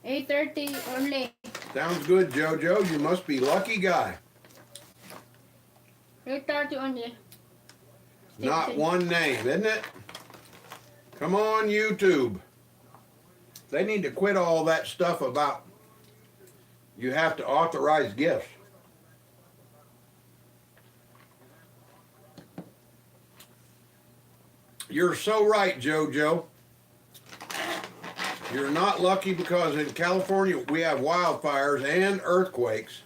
Speaker 1: 8:30 only.
Speaker 2: Sounds good, JoJo. You must be lucky guy.
Speaker 1: 8:30 only.
Speaker 2: Not one name, isn't it? Come on, YouTube. They need to quit all that stuff about you have to authorize gifts. You're so right, JoJo. You're not lucky because in California we have wildfires and earthquakes.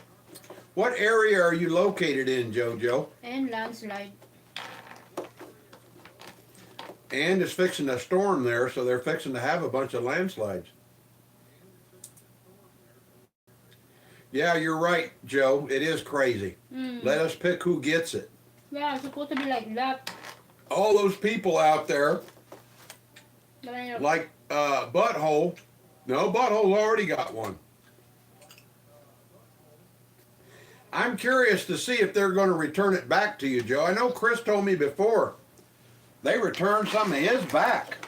Speaker 2: What area are you located in, JoJo?
Speaker 1: And landslide.
Speaker 2: And it's fixing a storm there, so they're fixing to have a bunch of landslides. Yeah, you're right, Joe. It is crazy. Let us pick who gets it.
Speaker 1: Yeah, it's supposed to be like that.
Speaker 2: All those people out there, like Butthole. No, Butthole already got one. I'm curious to see if they're going to return it back to you, Joe. I know Chris told me before they returned some of his back.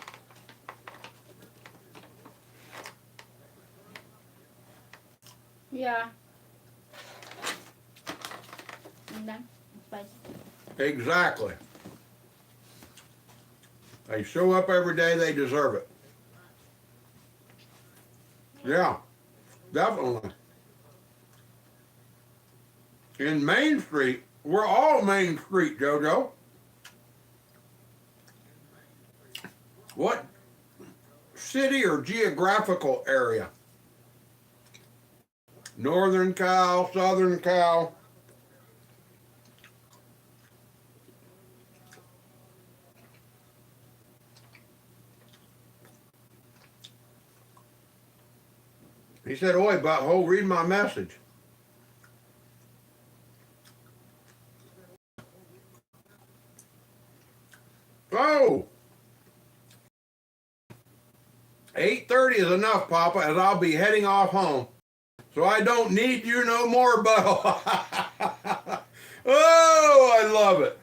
Speaker 1: Yeah. And then, spicy.
Speaker 2: Exactly. They show up every day, they deserve it. Yeah, definitely. In Main Street, we're all Main Street, JoJo. What city or geographical area? Northern Cal, Southern Cal. He said, "Oi, butthole, read my message." Oh, 8:30 is enough, Papa, as I'll be heading off home. So I don't need you no more, butthole. Oh, I love it.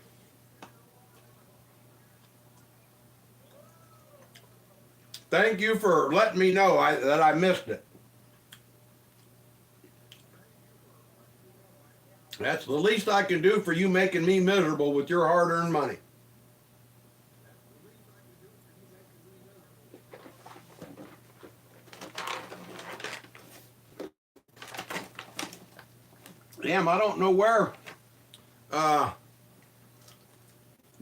Speaker 2: Thank you for letting me know that I missed it. That's the least I can do for you making me miserable with your hard-earned money. Damn, I don't know where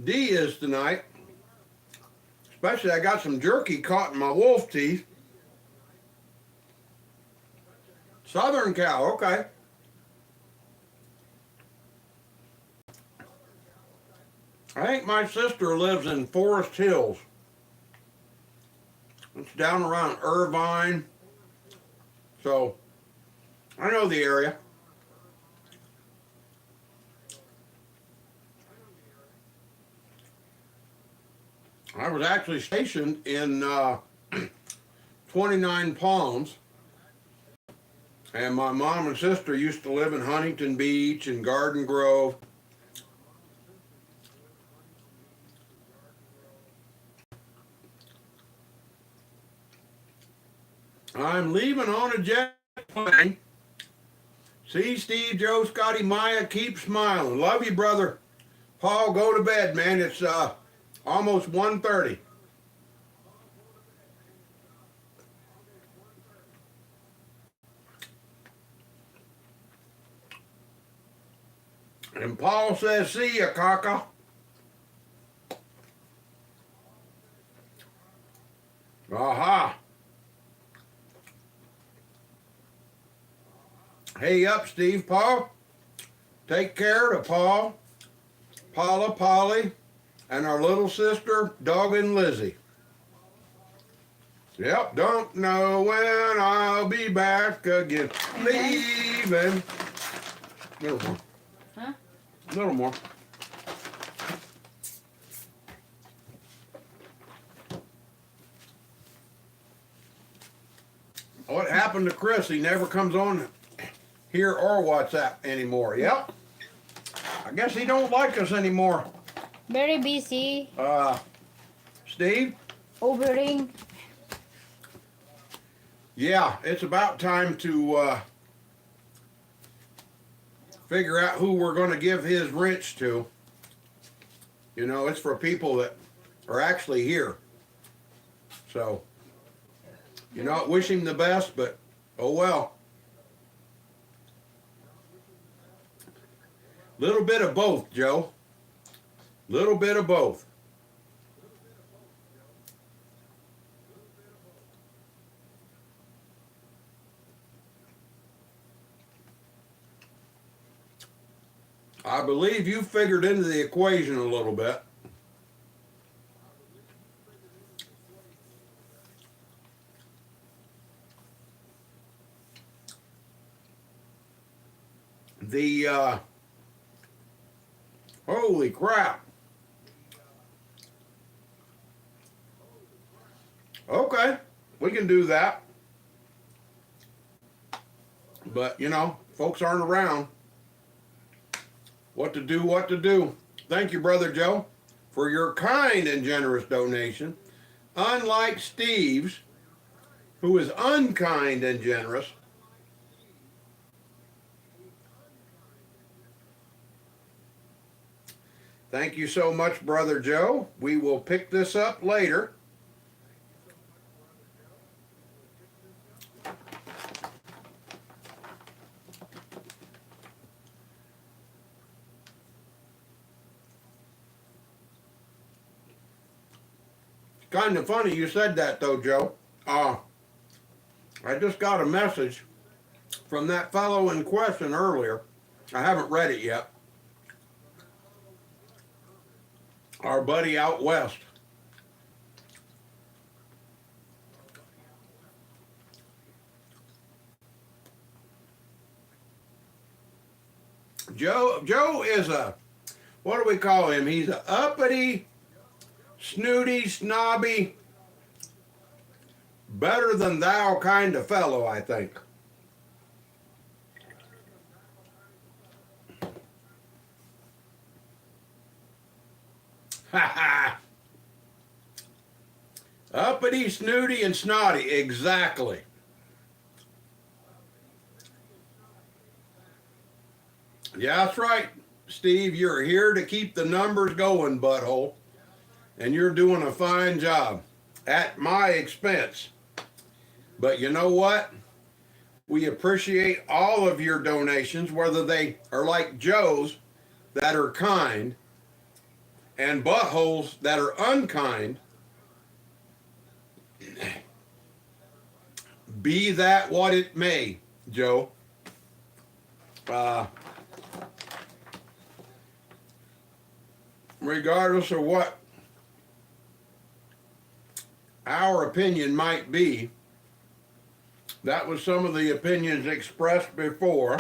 Speaker 2: D is tonight. Especially I got some jerky caught in my wolf teeth. Southern Cal, okay. I think my sister lives in Forest Hills. It's down around Irvine. So, I know the area. I was actually stationed in 29 Palms. And my mom and sister used to live in Huntington Beach and Garden Grove. I'm leaving on a jet plane. See, Steve, Joe, Scotty, Maya, keep smiling. Love you, brother. Paul, go to bed, man. It's almost 1:30. And Paul says, see ya, Kaka. Aha. Hey up, Steve. Paul, take care of Paul, Paula, Polly, and our little sister, Dog and Lizzie. Yep, don't know when I'll be back again. Leaving. Little more.
Speaker 1: Huh?
Speaker 2: Little more. What happened to Chris? He never comes on here or WhatsApp anymore. Yep. I guess he don't like us anymore.
Speaker 1: Very busy.
Speaker 2: Steve?
Speaker 1: Overing.
Speaker 2: Yeah, it's about time to figure out who we're going to give his wrench to. You know, it's for people that are actually here. So, you know, wish him the best, but oh well. Little bit of both, Joe. Little bit of both. I believe you figured into the equation a little bit. The holy crap. Okay, we can do that. But, you know, folks aren't around. What to do, what to do. Thank you, Brother Joe, for your kind and generous donation. Unlike Steve's, who is unkind and generous. Thank you so much, Brother Joe. We will pick this up later. Kind of funny you said that though, Joe. I just got a message from that fellow in question earlier. I haven't read it yet. Our buddy out west. Joe is a, what do we call him? He's a uppity, snooty, snobby, better than thou kind of fellow, I think. Ha ha! Uppity, snooty, and snotty, exactly. Yeah, that's right, Steve. You're here to keep the numbers going, butthole. And you're doing a fine job at my expense. But you know what? We appreciate all of your donations, whether they are like Joe's that are kind and buttholes that are unkind. Be that what it may, Joe. Regardless of what our opinion might be, that was some of the opinions expressed before.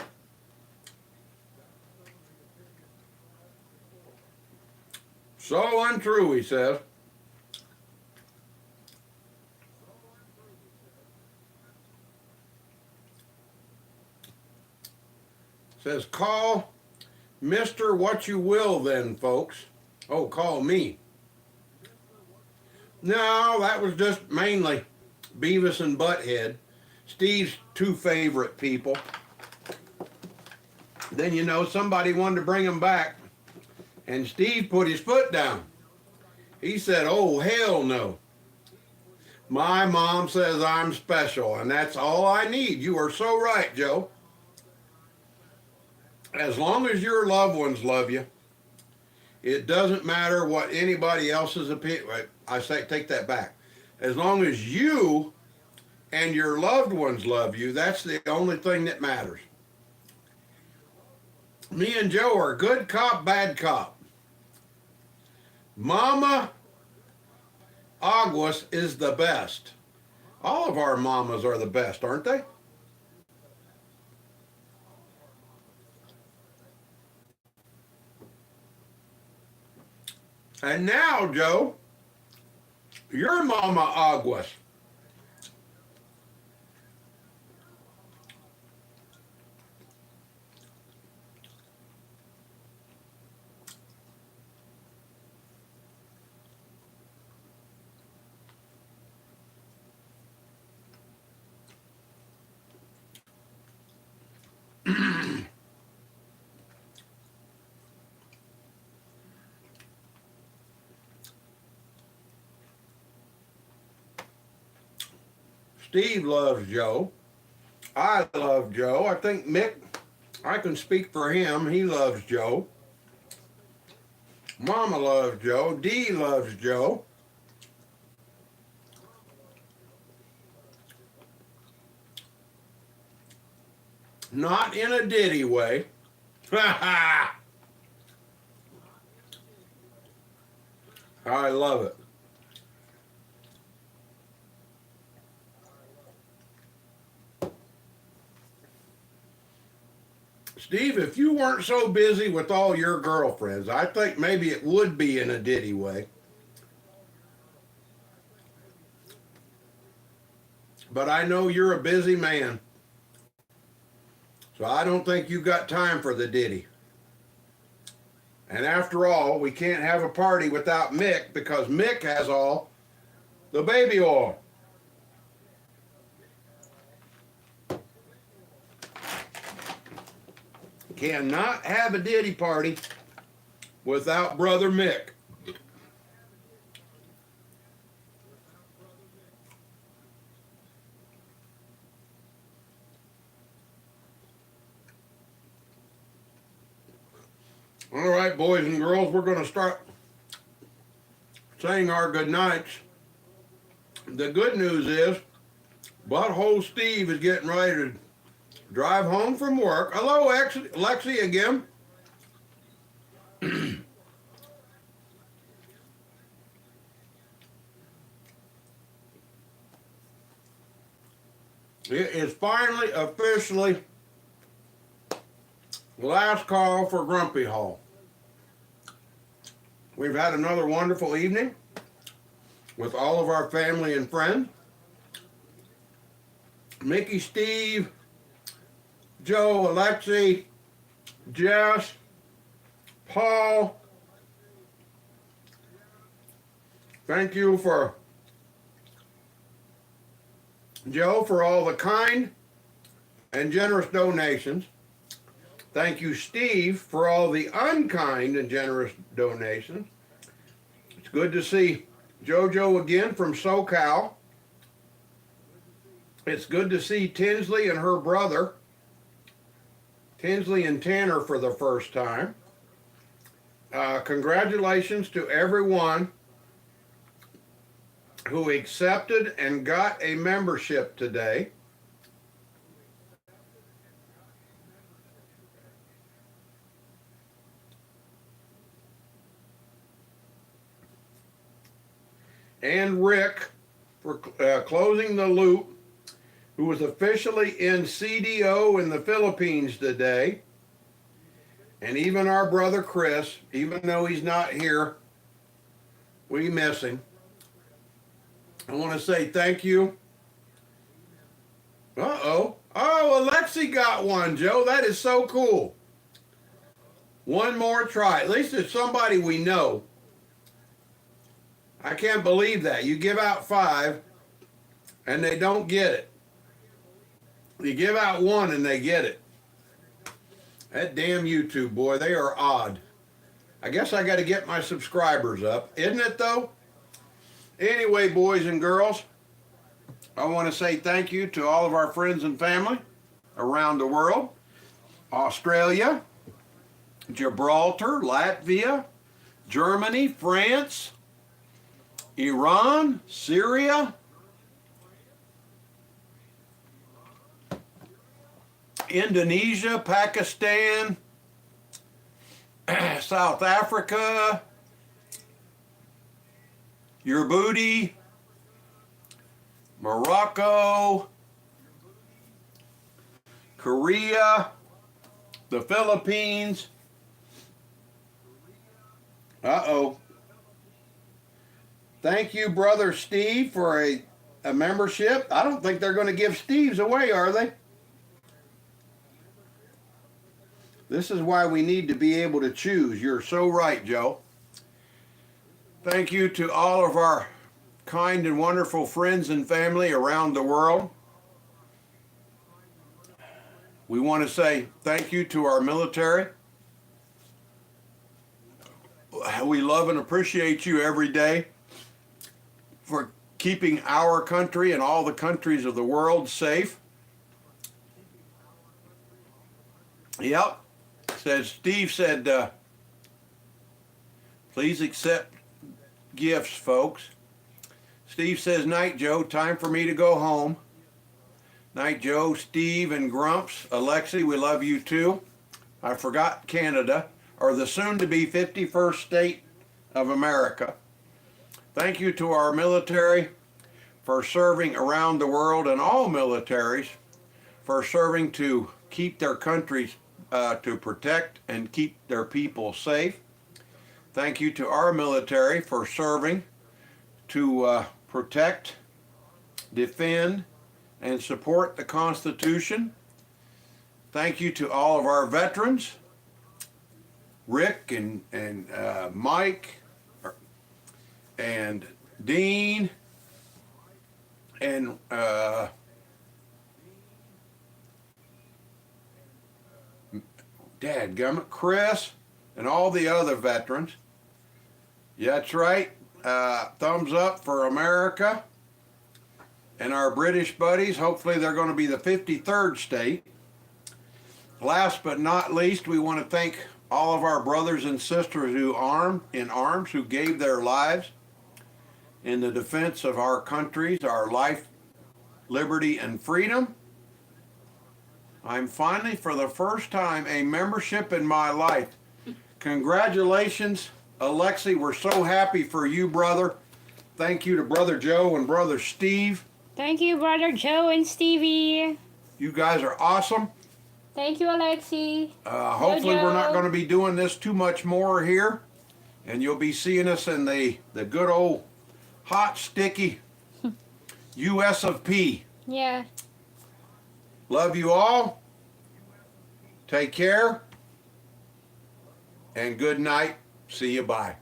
Speaker 2: So untrue, he says. Says, call Mr. What You Will then, folks. Oh, call me. No, that was just mainly Beavis and Butthead, Steve's two favorite people. Then, you know, somebody wanted to bring him back, and Steve put his foot down. He said, oh, hell no. My mom says I'm special, and that's all I need. You are so right, Joe. As long as your loved ones love you, it doesn't matter what anybody else's opinion. I say, take that back. As long as you and your loved ones love you, that's the only thing that matters. Me and Joe are good cop, bad cop. Mama Aguas is the best. All of our mamas are the best, aren't they? And now, Joe, you're Mama Aguas. Steve loves Joe. I love Joe. I think Mick, I can speak for him. He loves Joe. Mama loves Joe. Dee loves Joe. Not in a ditty way. I love it. Steve, if you weren't so busy with all your girlfriends, I think maybe it would be in a ditty way. But I know you're a busy man. So I don't think you got time for the ditty. And after all, we can't have a party without Mick because Mick has all the baby oil. Cannot have a ditty party without Brother Mick. All right, boys and girls, we're going to start saying our good nights. the good news is Butthole Steve is getting ready to drive home from work. Hello, Lexi again. It is finally officially last call for Grumpy Hall. We've had another wonderful evening with all of our family and friends. Mickey, Steve, Joe, Alexi, Jess, Paul. Thank you for Joe for all the kind and generous donations. Thank you, Steve, for all the unkind and generous donations. It's good to see JoJo again from SoCal. It's good to see Tinsley and her brother, Tinsley and Tanner, for the first time. Congratulations to everyone who accepted and got a membership today. And Rick for closing the loop, who was officially in CDO in the Philippines today. And even our brother Chris, even though he's not here, we miss him. I want to say thank you. Oh, Alexi got one, Joe. That is so cool. One more try. At least it's somebody we know. I can't believe that. You give out 5 and they don't get it. You give out 1 and they get it. That damn YouTube, boy, they are odd. I guess I got to get my subscribers up. Isn't it, though? Anyway, boys and girls, I want to say thank you to all of our friends and family around the world. Australia, Gibraltar, Latvia, Germany, France, Iran, Syria, Indonesia, Pakistan, South Africa, Djibouti, Morocco, Korea, the Philippines. Thank you, Brother Steve, for a membership. I don't think they're going to give Steve's away, are they? This is why we need to be able to choose. You're so right, Joe. Thank you to all of our kind and wonderful friends and family around the world. We want to say thank you to our military. We love and appreciate you every day for keeping our country and all the countries of the world safe. Yep. Steve said, please accept gifts, folks. Steve says, night, Joe. Time for me to go home. Night, Joe, Steve, and Grumps. Alexi, we love you too. I forgot Canada, or the soon-to-be 51st state of America. Thank you to our military for serving around the world, and all militaries for serving to keep their countries, to protect and keep their people safe. Thank you to our military for serving to protect, defend, and support the Constitution. Thank you to all of our veterans, Rick and Mike and Dean and dadgummit, Chris, and all the other veterans. Yeah, that's right. Thumbs up for America and our British buddies. Hopefully they're going to be the 53rd state. Last but not least, we want to thank all of our brothers and sisters who in arms who gave their lives in the defense of our countries, our life, liberty, and freedom. I'm finally, for the first time, a membership in my life. Congratulations, Alexi. We're so happy for you, brother. Thank you to Brother Joe and Brother Steve.
Speaker 1: Thank you, Brother Joe and Stevie.
Speaker 2: You guys are awesome.
Speaker 1: Thank you, Alexi.
Speaker 2: Hopefully we're not
Speaker 1: Joe.
Speaker 2: going to be doing this too much more here. And you'll be seeing us in the good old hot, sticky US of P.
Speaker 1: Yeah.
Speaker 2: Love you all. Take care. And good night. See you. Bye.